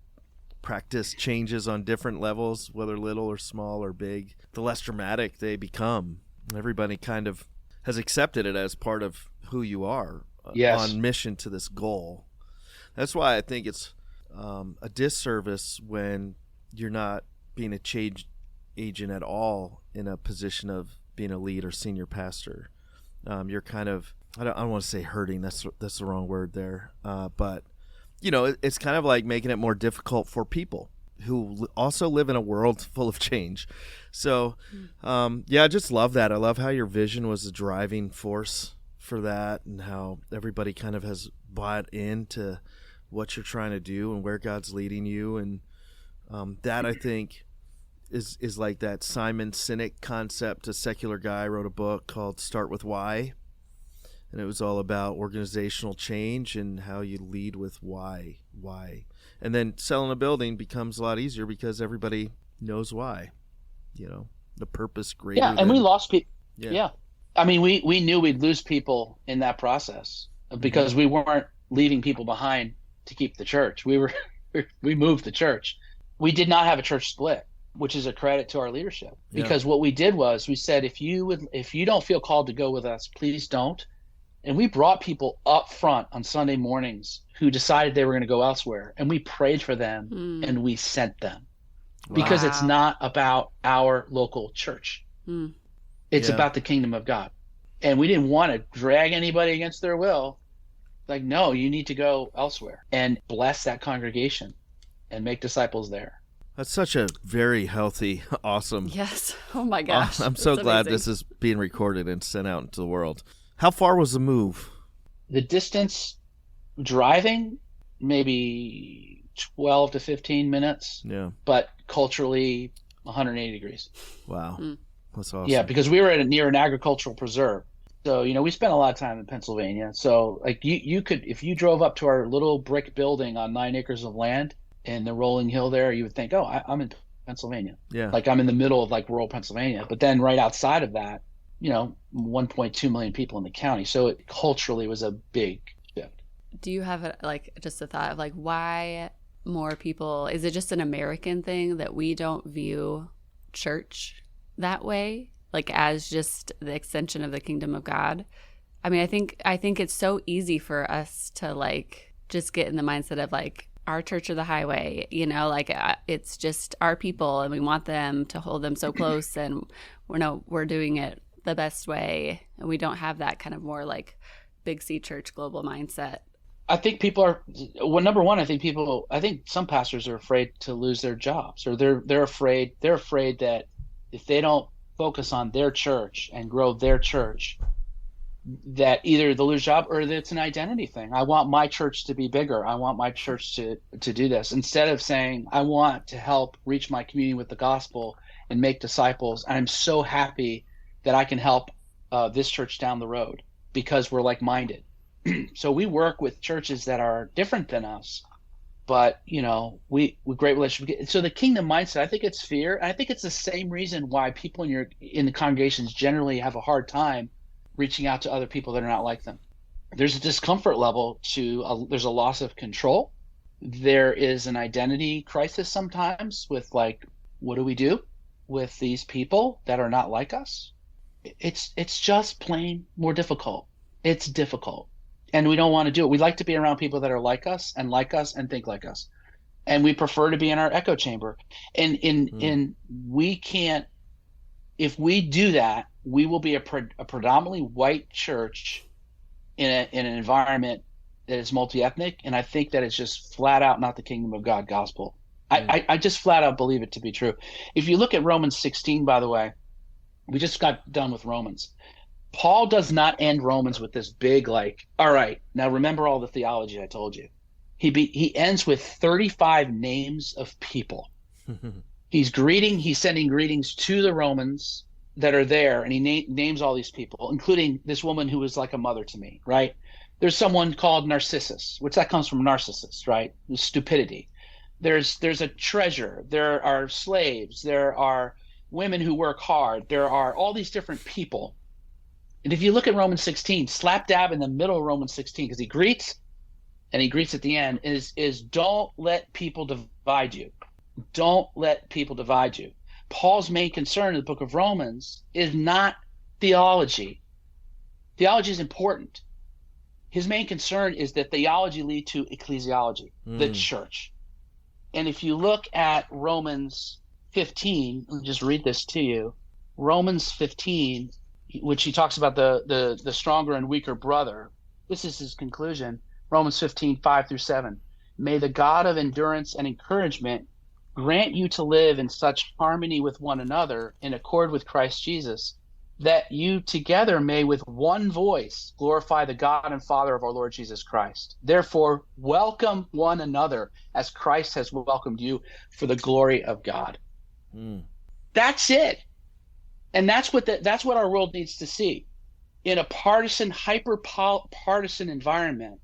[SPEAKER 1] practice changes on different levels, whether little or small or big, the less dramatic they become. Everybody kind of has accepted it as part of who you are.
[SPEAKER 2] Yes.
[SPEAKER 1] On mission to this goal. That's why I think it's a disservice when you're not being a change agent at all in a position of being a lead or senior pastor. You're kind of, I don't want to say hurting, that's the wrong word there, but it's kind of like making it more difficult for people who also live in a world full of change. So I just love that. I love how your vision was a driving force for that, and how everybody kind of has bought into what you're trying to do and where God's leading you. And that, I think, is like that Simon Sinek concept. A secular guy wrote a book called Start With Why, and it was all about organizational change and how you lead with why. And then selling a building becomes a lot easier because everybody knows why, the purpose greater
[SPEAKER 2] and we lost people.
[SPEAKER 1] Yeah.
[SPEAKER 2] I mean, we knew we'd lose people in that process because we weren't leaving people behind to keep the church. We moved the church. We did not have a church split, which is a credit to our leadership, because what we did was we said, if you don't feel called to go with us, please don't. And we brought people up front on Sunday mornings who decided they were going to go elsewhere, and we prayed for them and we sent them because it's not about our local church. It's about the kingdom of God. And we didn't want to drag anybody against their will. Like, no, you need to go elsewhere and bless that congregation and make disciples there.
[SPEAKER 1] That's such a very healthy, awesome.
[SPEAKER 3] Yes. Oh my gosh.
[SPEAKER 1] I'm so glad this is being recorded and sent out into the world. How far was the move?
[SPEAKER 2] The distance driving, maybe 12 to 15 minutes.
[SPEAKER 1] Yeah.
[SPEAKER 2] But culturally, 180 degrees.
[SPEAKER 1] Wow. That's awesome.
[SPEAKER 2] Yeah, because we were near an agricultural preserve. So, we spent a lot of time in Pennsylvania. So, like, you could, if you drove up to our little brick building on 9 acres of land in the rolling hill there, you would think, oh, I'm in Pennsylvania.
[SPEAKER 1] Yeah.
[SPEAKER 2] Like, I'm in the middle of, like, rural Pennsylvania. But then right outside of that, 1.2 million people in the county. So it culturally was a big shift.
[SPEAKER 3] Do you have just a thought of like why more people, is it just an American thing that we don't view church that way, like as just the extension of the kingdom of God? I mean, I think it's so easy for us to like just get in the mindset of like our church or the highway, it's just our people and we want them to hold them so close and we're doing it the best way, and we don't have that kind of more like big C church global mindset.
[SPEAKER 2] I think people are, well, number one, I think some pastors are afraid to lose their jobs, or they're afraid that if they don't focus on their church and grow their church, that either they'll lose job or that it's an identity thing. I want my church to be bigger. I want my church to do this, instead of saying, I want to help reach my community with the gospel and make disciples. And I'm so happy that I can help this church down the road because we're like-minded. So we work with churches that are different than us, but we great relationship. So the kingdom mindset, I think it's fear. And I think it's the same reason why people in the congregations generally have a hard time reaching out to other people that are not like them. There's a discomfort level there's a loss of control. There is an identity crisis sometimes with, like, what do we do with these people that are not like us? It's just plain more difficult. It's difficult. And we don't want to do it. We like to be around people that are like us and think like us. And we prefer to be in our echo chamber. And we can't, if we do that, we will be a predominantly white church in an environment that is multi-ethnic. And I think that it's just flat out not the kingdom of God gospel. I just flat out believe it to be true. If you look at Romans 16, by the way, we just got done with Romans. Paul does not end Romans with this big, like, all right, now remember all the theology I told you. He ends with 35 names of people. He's sending greetings to the Romans that are there, and he names all these people, including this woman who was like a mother to me, right? There's someone called Narcissus, which that comes from Narcissus, right? Stupidity. There's a treasure. There are slaves. There are women who work hard. There are all these different people. And if you look at Romans 16, slap dab in the middle of Romans 16, because he greets at the end, is don't let people divide you. Don't let people divide you. Paul's main concern in the book of Romans is not theology. Theology is important. His main concern is that theology lead to ecclesiology, the church. And if you look at Romans 15, let me just read this to you. Romans 15, which he talks about the stronger and weaker brother. This is his conclusion. Romans 15, 5-7. May the God of endurance and encouragement grant you to live in such harmony with one another in accord with Christ Jesus, that you together may with one voice glorify the God and Father of our Lord Jesus Christ. Therefore, welcome one another as Christ has welcomed you for the glory of God. That's it. And that's what our world needs to see. In a partisan, hyper-partisan environment,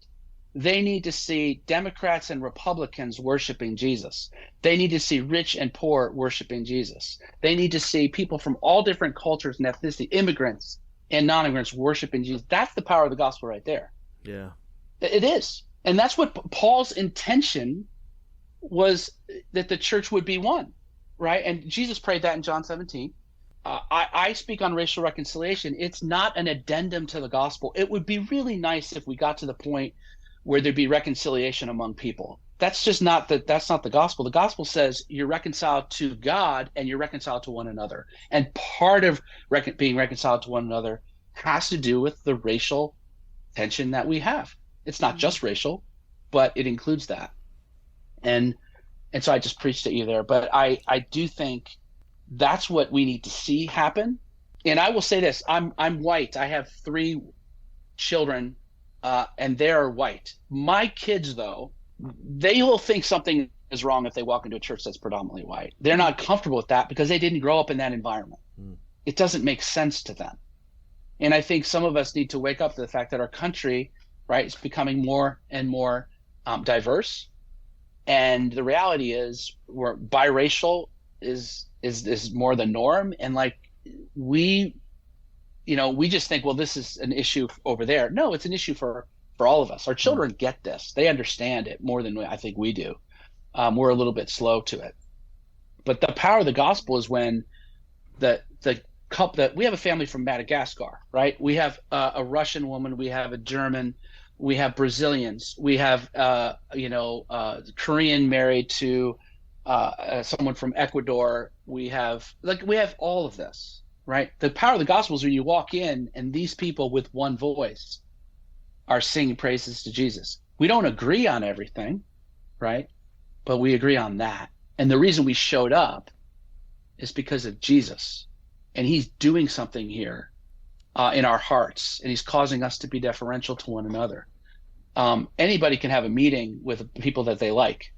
[SPEAKER 2] they need to see Democrats and Republicans worshiping Jesus. They need to see rich and poor worshiping Jesus. They need to see people from all different cultures and ethnicity, immigrants and non-immigrants worshiping Jesus. That's the power of the gospel right there. Yeah. It is. And that's what Paul's intention was, that the church would be one, right? And Jesus prayed that in John 17. I speak on racial reconciliation. It's not an addendum to the gospel. It would be really nice if we got to the point where there'd be reconciliation among people. That's just not that's not the gospel. The gospel says you're reconciled to God and you're reconciled to one another. And part of being reconciled to one another has to do with the racial tension that we have. It's not just racial, but it includes that. And so I just preached at you there. But I do think that's what we need to see happen. And I will say this, I'm white. I have 3 children, and they're white. My kids, though, they will think something is wrong if they walk into a church that's predominantly white. They're not comfortable with that because they didn't grow up in that environment. It doesn't make sense to them. And I think some of us need to wake up to the fact that our country, right, is becoming more and more diverse. And the reality is we're biracial is more the norm. And like we just think, well, this is an issue over there. No, it's an issue for all of us. Our children get this. They understand it more than I think we do. We're a little bit slow to it. But the power of the gospel is when the couple that we have a family from Madagascar, right? We have a Russian woman, we have a German, we have Brazilians, we have Korean married to someone from Ecuador. We have all of this, right? The power of the gospel is when you walk in and these people with one voice are singing praises to Jesus. We don't agree on everything, right? But we agree on that. And the reason we showed up is because of Jesus. And he's doing something here in our hearts. And he's causing us to be deferential to one another. Anybody can have a meeting with people that they like,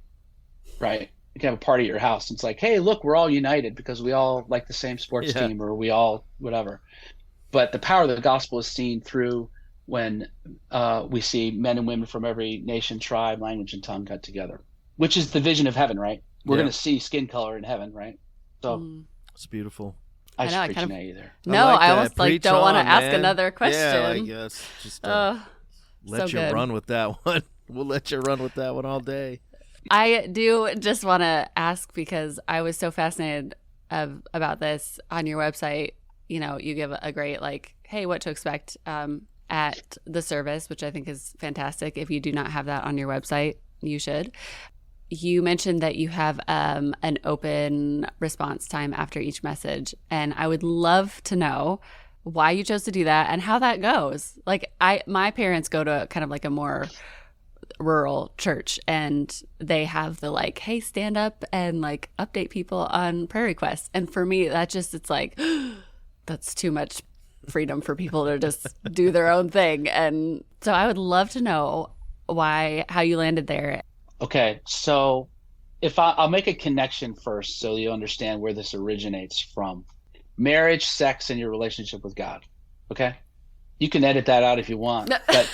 [SPEAKER 2] right? You can have a party at your house. And it's like, hey, look, we're all united because we all like the same sports team, or we all whatever. But the power of the gospel is seen through when we see men and women from every nation, tribe, language, and tongue got together, which is the vision of heaven, right? We're going to see skin color in heaven, right? So
[SPEAKER 1] it's beautiful.
[SPEAKER 2] I know, I kind of either.
[SPEAKER 3] No, I almost like don't want to ask another question.
[SPEAKER 1] Yeah, I guess just let you run with that one. We'll let you run with that one all day.
[SPEAKER 3] I do just want to ask, because I was so fascinated about this on your website. You know, you give a great hey, what to expect at the service, which I think is fantastic. If you do not have that on your website, you should. You mentioned that you have an open response time after each message, and I would love to know why you chose to do that and how that goes. My parents go to kind of a more rural church, and they have the hey, stand up and update people on prayer requests. And for me, that just, it's that's too much freedom for people to just do their own thing. And so I would love to know how you landed there.
[SPEAKER 2] Okay, so if I'll make a connection first so you understand where this originates from. Marriage, sex, and your relationship with God. Okay? You can edit that out if you want. But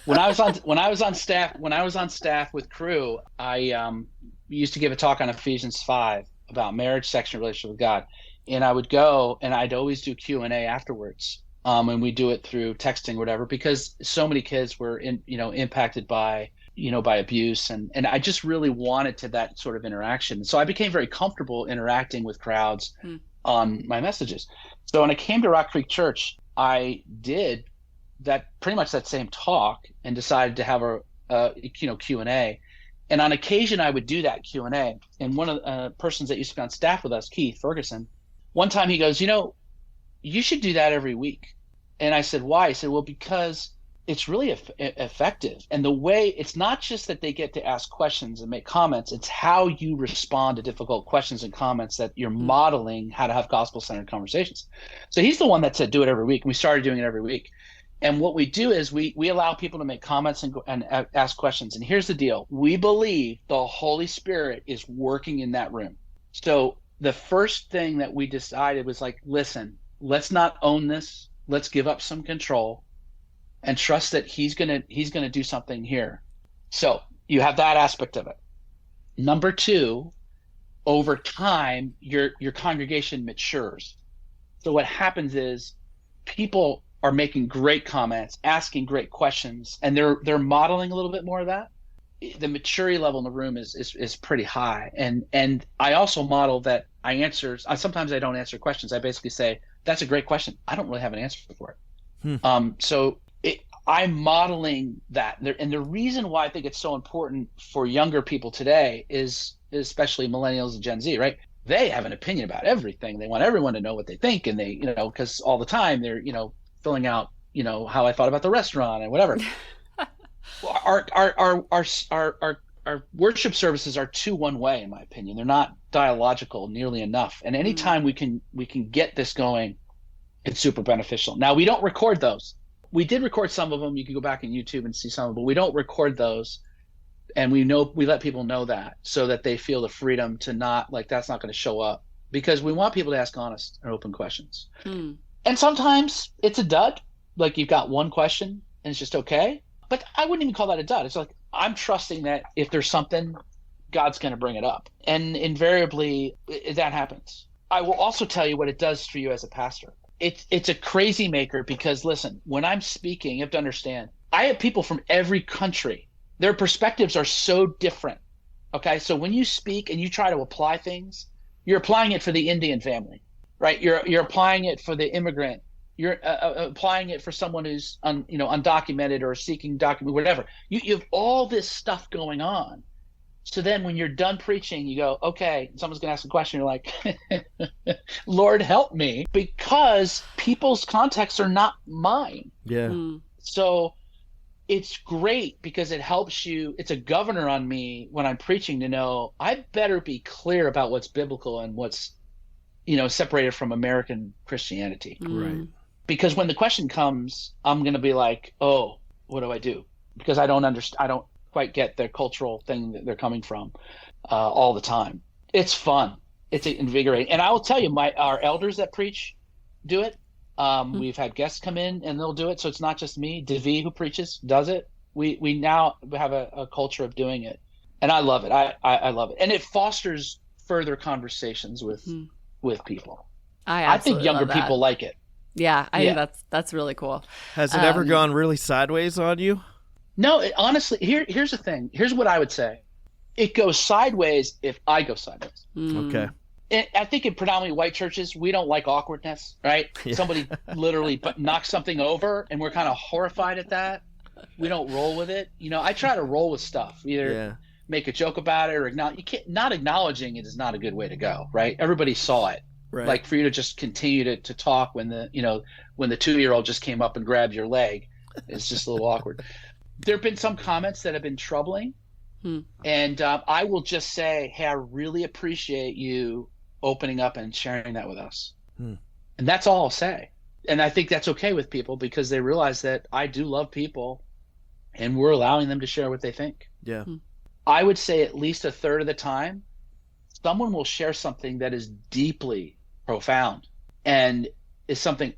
[SPEAKER 2] when I was on staff with Crew, I used to give a talk on Ephesians 5 about marriage, sex, and relationship with God. And I would go and I'd always do Q&A afterwards. And we do it through texting or whatever, because so many kids were impacted by abuse, and I just really wanted to that sort of interaction. So I became very comfortable interacting with crowds on my messages. So when I came to Rock Creek Church, I did pretty much that same talk and decided to have a Q&A. And on occasion I would do that Q&A. And one of the persons that used to be on staff with us, Keith Ferguson, one time he goes, you should do that every week. And I said, why? He said, well, because it's really effective. And the way, it's not just that they get to ask questions and make comments, it's how you respond to difficult questions and comments that you're modeling how to have gospel-centered conversations. So he's the one that said, do it every week. And we started doing it every week. And what we do is we allow people to make comments and ask questions. And here's the deal. We believe the Holy Spirit is working in that room. So the first thing that we decided was listen, let's not own this. Let's give up some control and trust that he's gonna do something here. So you have that aspect of it. Number two, over time, your congregation matures. So what happens is people are making great comments, asking great questions, and they're modeling a little bit more of that. The maturity level in the room is pretty high. And I also model that sometimes I don't answer questions. I basically say, that's a great question. I don't really have an answer for it. So I'm modeling that. And the reason why I think it's so important for younger people today is, especially millennials and Gen Z, right? They have an opinion about everything. They want everyone to know what they think. And they, because all the time they're, filling out, how I thought about the restaurant and whatever. Our worship services are too one way, in my opinion. They're not dialogical nearly enough. And anytime we can get this going, it's super beneficial. Now, we don't record those. We did record some of them. You can go back on YouTube and see some of them, but we don't record those. And we let people know that, so that they feel the freedom to not, that's not going to show up, because we want people to ask honest and open questions. And sometimes it's a dud. You've got one question and it's just okay. But I wouldn't even call that a dud. It's I'm trusting that if there's something, God's going to bring it up. And invariably that happens. I will also tell you what it does for you as a pastor. It's a crazy maker, because listen, when I'm speaking, you have to understand, I have people from every country. Their perspectives are so different. Okay. So when you speak and you try to apply things, you're applying it for the Indian family, right? You're applying it for the immigrant. You're applying it for someone who's undocumented or seeking document, whatever. You have all this stuff going on. So then when you're done preaching, you go, okay, someone's going to ask a question. You're like, Lord, help me, because people's contexts are not mine.
[SPEAKER 1] Yeah.
[SPEAKER 2] So it's great because it helps you. It's a governor on me when I'm preaching to know I better be clear about what's biblical and what's, separated from American Christianity.
[SPEAKER 1] Right.
[SPEAKER 2] Because when the question comes, I'm going to be like, oh, what do I do? Because I don't understand. I don't quite get the cultural thing that they're coming from all the time. It's fun. It's invigorating. And I will tell you, our elders that preach do it. We've had guests come in and they'll do it. So it's not just me. Divi, who preaches, does it. We now have a culture of doing it. And I love it. I love it. And it fosters further conversations with people. I think younger people like it.
[SPEAKER 3] Yeah, I think that's really cool.
[SPEAKER 1] Has it ever gone really sideways on you?
[SPEAKER 2] No, honestly, here's the thing. Here's what I would say. It goes sideways if I go sideways.
[SPEAKER 1] Okay.
[SPEAKER 2] I think in predominantly white churches, we don't like awkwardness, right? Yeah. Somebody literally knocks something over and we're kind of horrified at that. We don't roll with it. I try to roll with stuff, either make a joke about it or not acknowledging it is not a good way to go, right? Everybody saw it. Right. Like for you to just continue to talk when the 2-year-old just came up and grabbed your leg, it's just a little awkward. There have been some comments that have been troubling. And I will just say, hey, I really appreciate you opening up and sharing that with us. And that's all I'll say. And I think that's okay with people because they realize that I do love people and we're allowing them to share what they think.
[SPEAKER 1] Yeah.
[SPEAKER 2] I would say at least a third of the time, someone will share something that is deeply profound and is something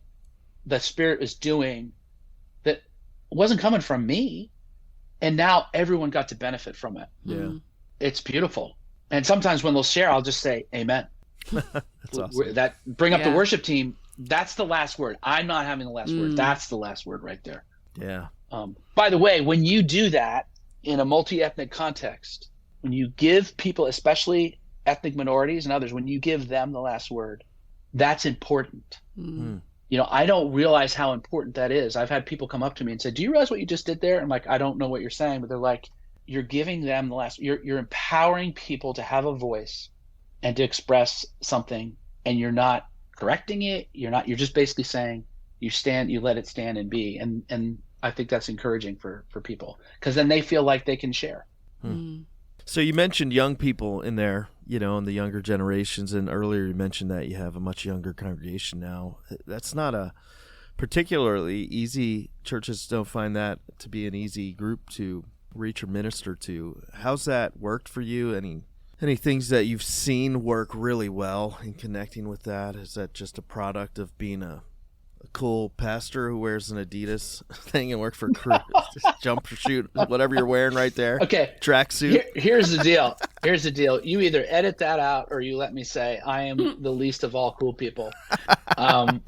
[SPEAKER 2] the Spirit is doing that wasn't coming from me. And now everyone got to benefit from it.
[SPEAKER 1] Yeah.
[SPEAKER 2] It's beautiful. And sometimes when they'll share, I'll just say, amen.
[SPEAKER 1] That's awesome.
[SPEAKER 2] Bring up the worship team. That's the last word. I'm not having the last word. That's the last word right there.
[SPEAKER 1] Yeah.
[SPEAKER 2] By the way, when you do that in a multi-ethnic context, when you give people, especially ethnic minorities and others, when you give them the last word, that's important. I don't realize how important that is. I've had people come up to me and say, do you realize what you just did there? I'm like, I don't know what you're saying, but they're like, you're giving them the last, you're empowering people to have a voice and to express something, and you're not correcting it. You're just basically saying you let it stand and be. And I think that's encouraging for people because then they feel like they can share.
[SPEAKER 1] So you mentioned young people in there, in the younger generations, and earlier you mentioned that you have a much younger congregation now. That's not a particularly easy, churches don't find that to be an easy group to reach or minister to. How's that worked for you? Any things that you've seen work really well in connecting with that? Is that just a product of being a cool pastor who wears an Adidas thing and work for crew, jump shoot, whatever you're wearing right there?
[SPEAKER 2] Okay.
[SPEAKER 1] Tracksuit.
[SPEAKER 2] Here's the deal. You either edit that out or you let me say I am the least of all cool people. I'm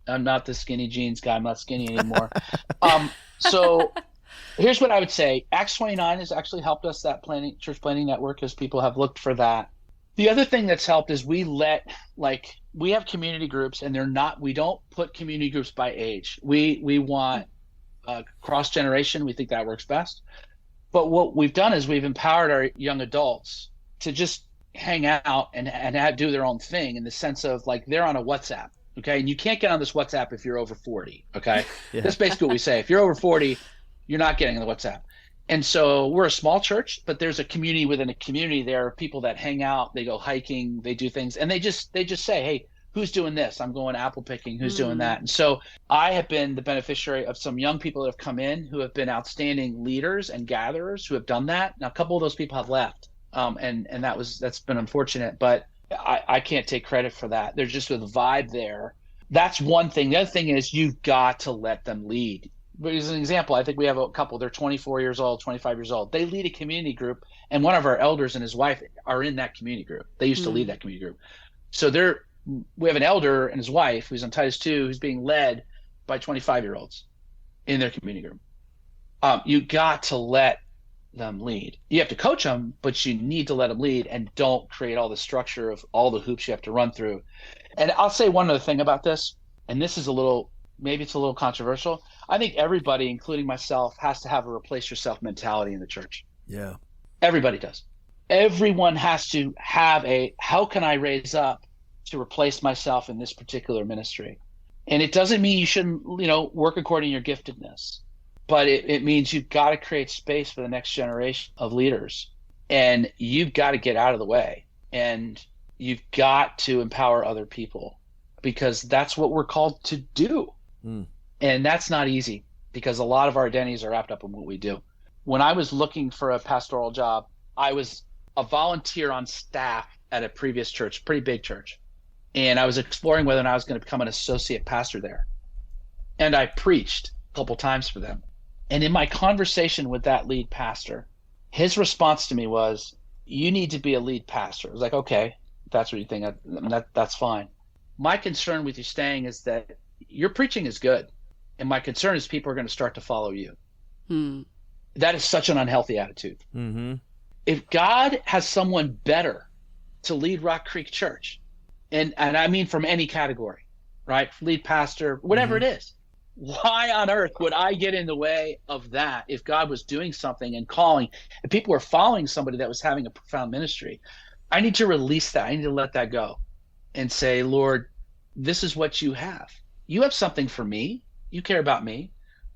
[SPEAKER 2] not the skinny jeans guy. I'm not skinny anymore. So here's what I would say. Acts 29 has actually helped us, that church planning network, as people have looked for that. The other thing that's helped is we have community groups, and we don't put community groups by age. We want cross generation. We think that works best. But what we've done is we've empowered our young adults to just hang out and do their own thing, in the sense of like they're on a WhatsApp. Okay. And you can't get on this WhatsApp if you're over 40. Okay. Yeah. That's basically what we say. If you're over 40, you're not getting on the WhatsApp. And so we're a small church, but there's a community within a community. There are people that hang out, they go hiking, they do things, and they just say, hey, who's doing this? I'm going apple picking. Who's doing that? And so I have been the beneficiary of some young people that have come in who have been outstanding leaders and gatherers who have done that. Now, a couple of those people have left, and that's been unfortunate, but I can't take credit for that. There's just a vibe there. That's one thing. The other thing is you've got to let them lead. But as an example, I think we have a couple, they're 24 years old, 25 years old. They lead a community group, and one of our elders and his wife are in that community group. They used to lead that community group. So we have an elder and his wife who's on Titus 2 who's being led by 25-year-olds in their community group. You got to let them lead. You have to coach them, but you need to let them lead, and don't create all the structure of all the hoops you have to run through. And I'll say one other thing about this, and this is maybe it's a little controversial. I think everybody, including myself, has to have a replace yourself mentality in the church.
[SPEAKER 1] Yeah.
[SPEAKER 2] Everybody does. Everyone has to have how can I raise up to replace myself in this particular ministry? And it doesn't mean you shouldn't, work according to your giftedness. but it means you've got to create space for the next generation of leaders, and you've got to get out of the way, and you've got to empower other people, because that's what we're called to do. And that's not easy, because a lot of our identities are wrapped up in what we do. When I was looking for a pastoral job, I was a volunteer on staff at a previous church, pretty big church. And I was exploring whether or not I was going to become an associate pastor there. And I preached a couple times for them. And in my conversation with that lead pastor, his response to me was, "You need to be a lead pastor." I was like, "Okay, if that's what you think. That's fine. My concern with you staying is that your preaching is good. And my concern is people are going to start to follow you." That is such an unhealthy attitude. If God has someone better to lead Rock Creek Church, and I mean from any category, right? Lead pastor, whatever it is, why on earth would I get in the way of that if God was doing something and calling, and people were following somebody that was having a profound ministry? I need to release that. I need to let that go and say, "Lord, this is what you have. You have something for me. You care about me,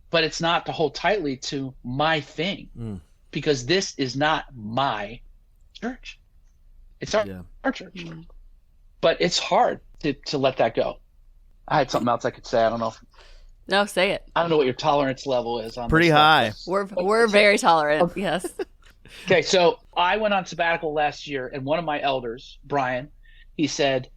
[SPEAKER 2] but it's not to hold tightly to my thing, because this is not my church. It's our church." But it's hard to let that go. I had something else I could say. I don't know.
[SPEAKER 3] No, say it.
[SPEAKER 2] I don't know what your tolerance level is on
[SPEAKER 1] pretty
[SPEAKER 2] this
[SPEAKER 1] high.
[SPEAKER 2] stuff.
[SPEAKER 3] We're very tolerant. Yes.
[SPEAKER 2] Okay, so I went on sabbatical last year, and one of my elders, Brian, he said,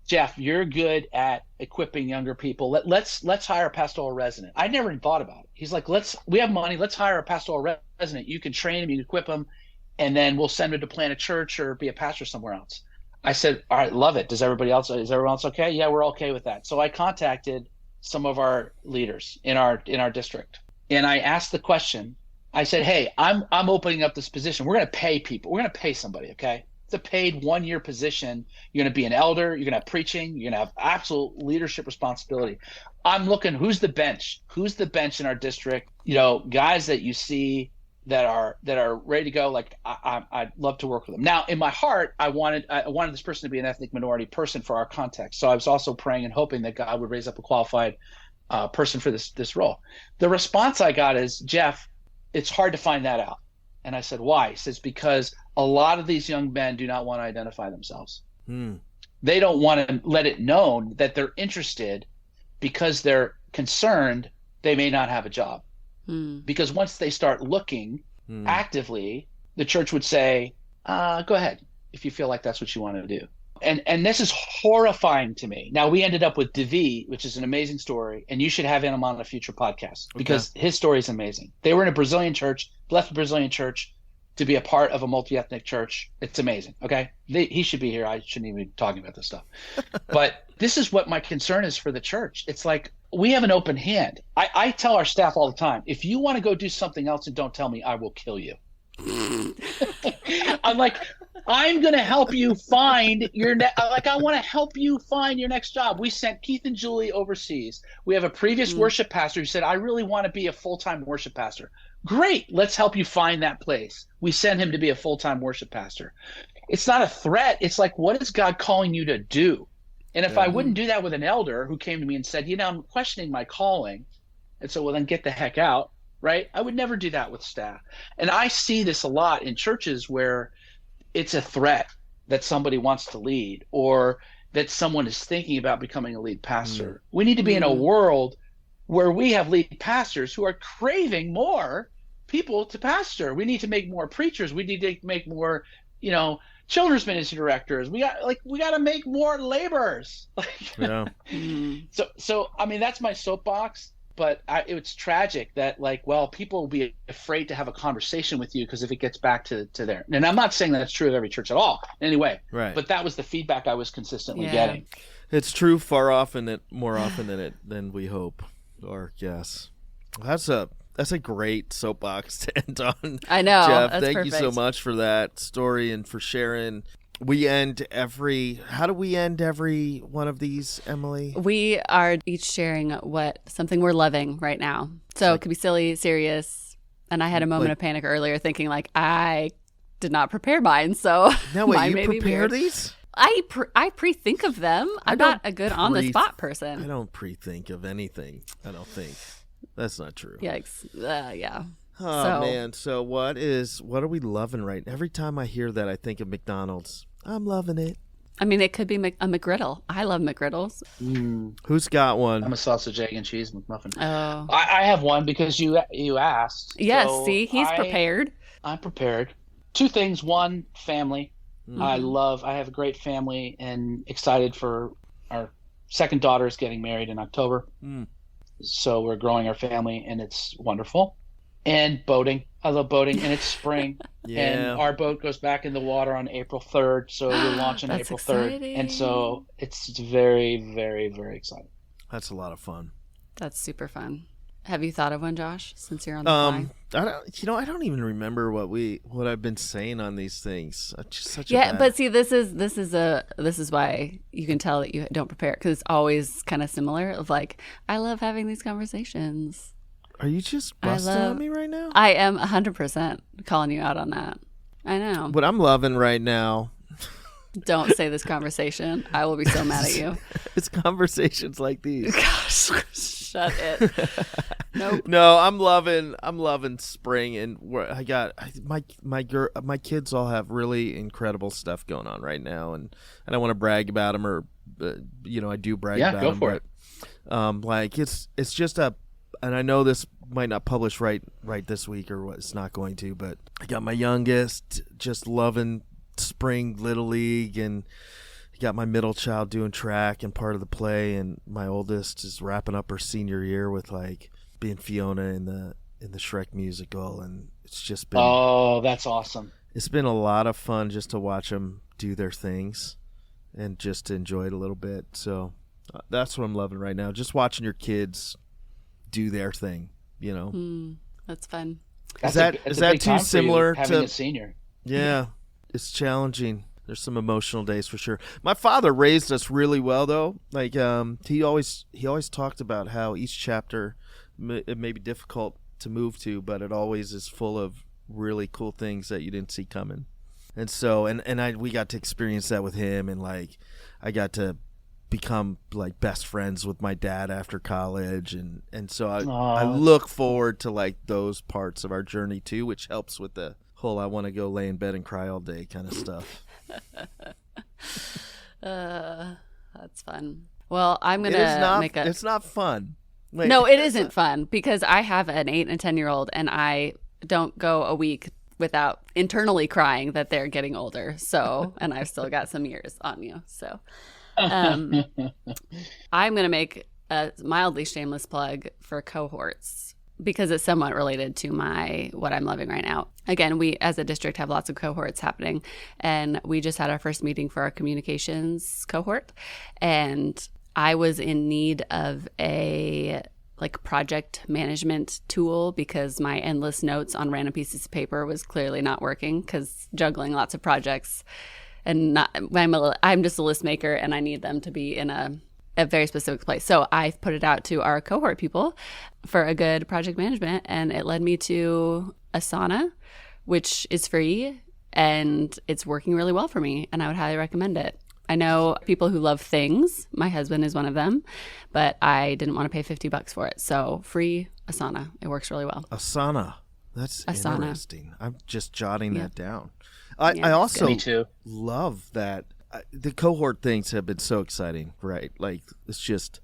[SPEAKER 2] "Jeff, you're good at equipping younger people. Let's hire a pastoral resident." I never even thought about it. He's like, we have money. Let's hire a pastoral resident. You can train him, you can equip him, and then we'll send him to plant a church or be a pastor somewhere else. I said, "All right, love it. Is everyone else okay?" "Yeah, we're okay with that." So I contacted some of our leaders in our district, and I asked the question. I said, "Hey, I'm opening up this position. We're going to pay people. We're going to pay somebody, okay? It's a paid 1-year position. You're going to be an elder. You're going to have preaching. You're going to have absolute leadership responsibility. I'm looking, who's the bench? Who's the bench in our district? Guys that you see that are ready to go. Like I'd love to work with them." Now, in my heart, I wanted this person to be an ethnic minority person for our context. So I was also praying and hoping that God would raise up a qualified person for this role. The response I got is, "Jeff, it's hard to find that out." And I said, "Why?" He says, "Because a lot of these young men do not want to identify themselves. They don't want to let it known that they're interested, because they're concerned they may not have a job. Because once they start looking actively, the church would say, go ahead if you feel like that's what you want to do." And this is horrifying to me. Now, we ended up with DV, which is an amazing story, and you should have him on a future podcast, because his story is amazing. They were in a Brazilian church, left the Brazilian church to be a part of a multi-ethnic church. It's amazing, okay? He should be here. I shouldn't even be talking about this stuff. But this is what my concern is for the church. It's like, we have an open hand. I tell our staff all the time, if you want to go do something else and don't tell me, I will kill you. I'm like, I'm going to help you find your I want to help you find your next job. We sent Keith and Julie overseas. We have a previous worship pastor who said, "I really want to be a full-time worship pastor." Great. Let's help you find that place. We send him to be a full-time worship pastor. It's not a threat. It's like, what is God calling you to do? And if I wouldn't do that with an elder who came to me and said, "I'm questioning my calling," and so, well, then get the heck out, right? I would never do that with staff. And I see this a lot in churches where it's a threat that somebody wants to lead, or that someone is thinking about becoming a lead pastor. We need to be in a world where we have lead pastors who are craving more people to pastor. We need to make more preachers. We need to make more, children's ministry directors. We got to make more laborers. So I mean, that's my soapbox. But it's tragic that, people will be afraid to have a conversation with you because if it gets back to there. And I'm not saying that it's true of every church at all in any way. Right. But that was the feedback I was consistently getting.
[SPEAKER 1] It's true more often than we hope or guess. That's a great soapbox to end on.
[SPEAKER 3] I know.
[SPEAKER 1] Jeff,
[SPEAKER 3] that's
[SPEAKER 1] thank
[SPEAKER 3] perfect.
[SPEAKER 1] you so much for that story and for sharing. How do we end every one of these, Emily?
[SPEAKER 3] We are each sharing something we're loving right now. So it could be silly, serious. And I had a moment of panic earlier thinking I did not prepare mine. So
[SPEAKER 1] no, wait,
[SPEAKER 3] mine
[SPEAKER 1] you
[SPEAKER 3] may be
[SPEAKER 1] prepare
[SPEAKER 3] weird.
[SPEAKER 1] these?
[SPEAKER 3] I pre-think of them. I'm not a good on-the-spot person.
[SPEAKER 1] I don't pre-think of anything, I don't think. That's not true.
[SPEAKER 3] Yikes. Yeah.
[SPEAKER 1] Oh, man. So what are we loving right now? Every time I hear that, I think of McDonald's. I'm loving it.
[SPEAKER 3] I mean, it could be a McGriddle. I love McGriddles.
[SPEAKER 1] Who's got one?
[SPEAKER 2] I'm a sausage, egg, and cheese McMuffin.
[SPEAKER 3] Oh.
[SPEAKER 2] I have one because you asked.
[SPEAKER 3] Yes,
[SPEAKER 2] So
[SPEAKER 3] see, he's prepared.
[SPEAKER 2] I'm prepared. Two things. One, family. I have a great family and excited for our second daughter is getting married in October. So we're growing our family and it's wonderful. And boating. I love boating, and it's spring. And our boat goes back in the water on April 3rd, so we're launching April 3rd. And so it's very, very, very exciting.
[SPEAKER 1] That's a lot of fun.
[SPEAKER 3] That's super fun. Have you thought of one, Josh, since you're on the fly?
[SPEAKER 1] I don't even remember what I've been saying on these things. It's just such
[SPEAKER 3] but see, this is why you can tell that you don't prepare, because it's always kind of similar. Of like, I love having these conversations.
[SPEAKER 1] Are you just busting on me right now?
[SPEAKER 3] I am 100% calling you out on that. I know.
[SPEAKER 1] What I'm loving right now.
[SPEAKER 3] Don't say this conversation. I will be so mad at you.
[SPEAKER 1] It's conversations like these.
[SPEAKER 3] Gosh, shut it. Nope.
[SPEAKER 1] No, I'm loving spring, and I got my kids all have really incredible stuff going on right now, and I don't want to brag about them, or I do brag about them.
[SPEAKER 2] Yeah, go for it.
[SPEAKER 1] Like it's just and I know this might not publish right this week, or it's not going to, but I got my youngest just loving spring Little League, and got my middle child doing track and part of the play, and my oldest is wrapping up her senior year with like being Fiona in the Shrek musical, and it's just been
[SPEAKER 2] that's awesome.
[SPEAKER 1] It's been a lot of fun just to watch them do their things and just to enjoy it a little bit. So that's what I'm loving right now, just watching your kids do their thing,
[SPEAKER 3] That's fun.
[SPEAKER 1] Is that too similar to
[SPEAKER 2] having a senior?
[SPEAKER 1] Yeah, it's challenging. There's some emotional days for sure. My father raised us really well, though. Like he always talked about how each chapter it may be difficult to move to, but it always is full of really cool things that you didn't see coming. And so we got to experience that with him, and like I got to become like best friends with my dad after college, and so I look forward to like those parts of our journey too, which helps with the whole I want to go lay in bed and cry all day kind of stuff.
[SPEAKER 3] That's fun. Well, I'm gonna
[SPEAKER 1] it's not fun. Wait,
[SPEAKER 3] no, it isn't fun, because I have an 8 and 10-year-old, and I don't go a week without internally crying that they're getting older. So, and I've still got some years on you. So I'm going to make a mildly shameless plug for cohorts, because it's somewhat related to what I'm loving right now. Again, we as a district have lots of cohorts happening, and we just had our first meeting for our communications cohort, and I was in need of a project management tool, because my endless notes on random pieces of paper was clearly not working, because juggling lots of projects, and I'm just a list maker, and I need them to be in a very specific place. So I've put it out to our cohort people for a good project management, and it led me to Asana, which is free, and it's working really well for me, and I would highly recommend it. I know people who love things. My husband is one of them, but I didn't want to pay $50 for it. So free Asana. It works really well.
[SPEAKER 1] Asana. That's interesting. I'm just jotting that down.
[SPEAKER 3] Yeah,
[SPEAKER 1] I also
[SPEAKER 2] Me too.
[SPEAKER 1] love that the cohort things have been so exciting, right? Like it's just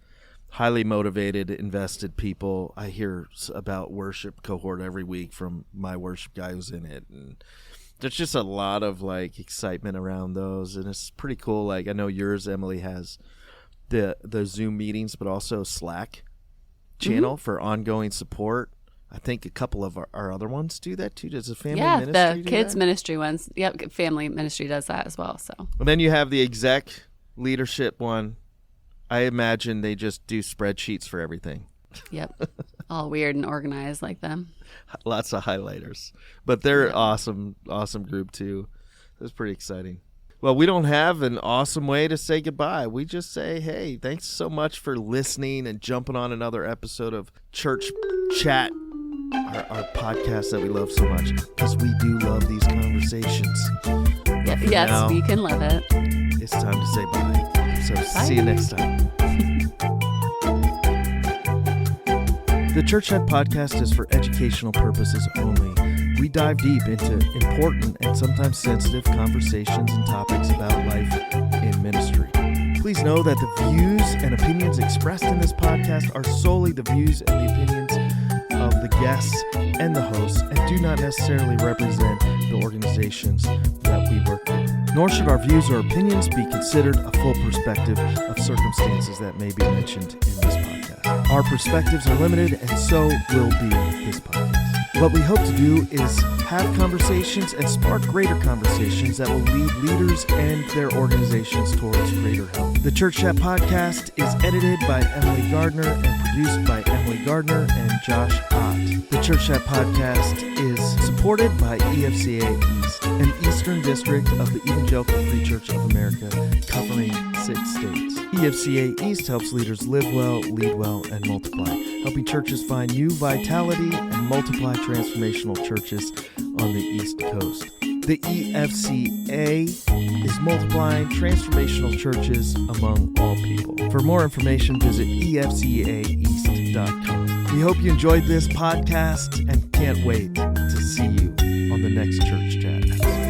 [SPEAKER 1] highly motivated, invested people. I hear about worship cohort every week from my worship guy who's in it, and there's just a lot of like excitement around those, and it's pretty cool. Like I know yours, Emily, has the Zoom meetings, but also Slack channel for ongoing support. I think a couple of our other ones do that too. Does the family ministry
[SPEAKER 3] the
[SPEAKER 1] do
[SPEAKER 3] kids
[SPEAKER 1] that?
[SPEAKER 3] Ministry ones. Yep, family ministry does that as well. So.
[SPEAKER 1] And then you have the exec leadership one. I imagine they just do spreadsheets for everything.
[SPEAKER 3] Yep, all weird and organized like them.
[SPEAKER 1] Lots of highlighters, but they're awesome group too. It's pretty exciting. Well, we don't have an awesome way to say goodbye. We just say, hey, thanks so much for listening and jumping on another episode of Church Chat, our podcast that we love so much, because we do love these conversations.
[SPEAKER 3] Yes,
[SPEAKER 1] now,
[SPEAKER 3] we can love it.
[SPEAKER 1] It's time to say bye. So see you next time. The Church Chat podcast is for educational purposes only. We dive deep into important and sometimes sensitive conversations and topics about life in ministry. Please know that the views and opinions expressed in this podcast are solely the views and the opinions of the guests and the hosts and do not necessarily represent the organizations that we work with. Nor should our views or opinions be considered a full perspective of circumstances that may be mentioned in this podcast. Our perspectives are limited, and so will be this podcast. What we hope to do is have conversations and spark greater conversations that will lead leaders and their organizations towards greater health. The Church Chat podcast is edited by Emily Gardner and produced by Emily Gardner and Josh Ott. The Church Chat podcast is supported by EFCA East, an Eastern District of the Evangelical Free Church of America, covering 6 states. EFCA East helps leaders live well, lead well, and multiply, helping churches find new vitality and multiply transformational churches on the East Coast. The EFCA is multiplying transformational churches among all people. For more information, visit efcaeast.com. We hope you enjoyed this podcast and can't wait to see you on the next Church Chat episode.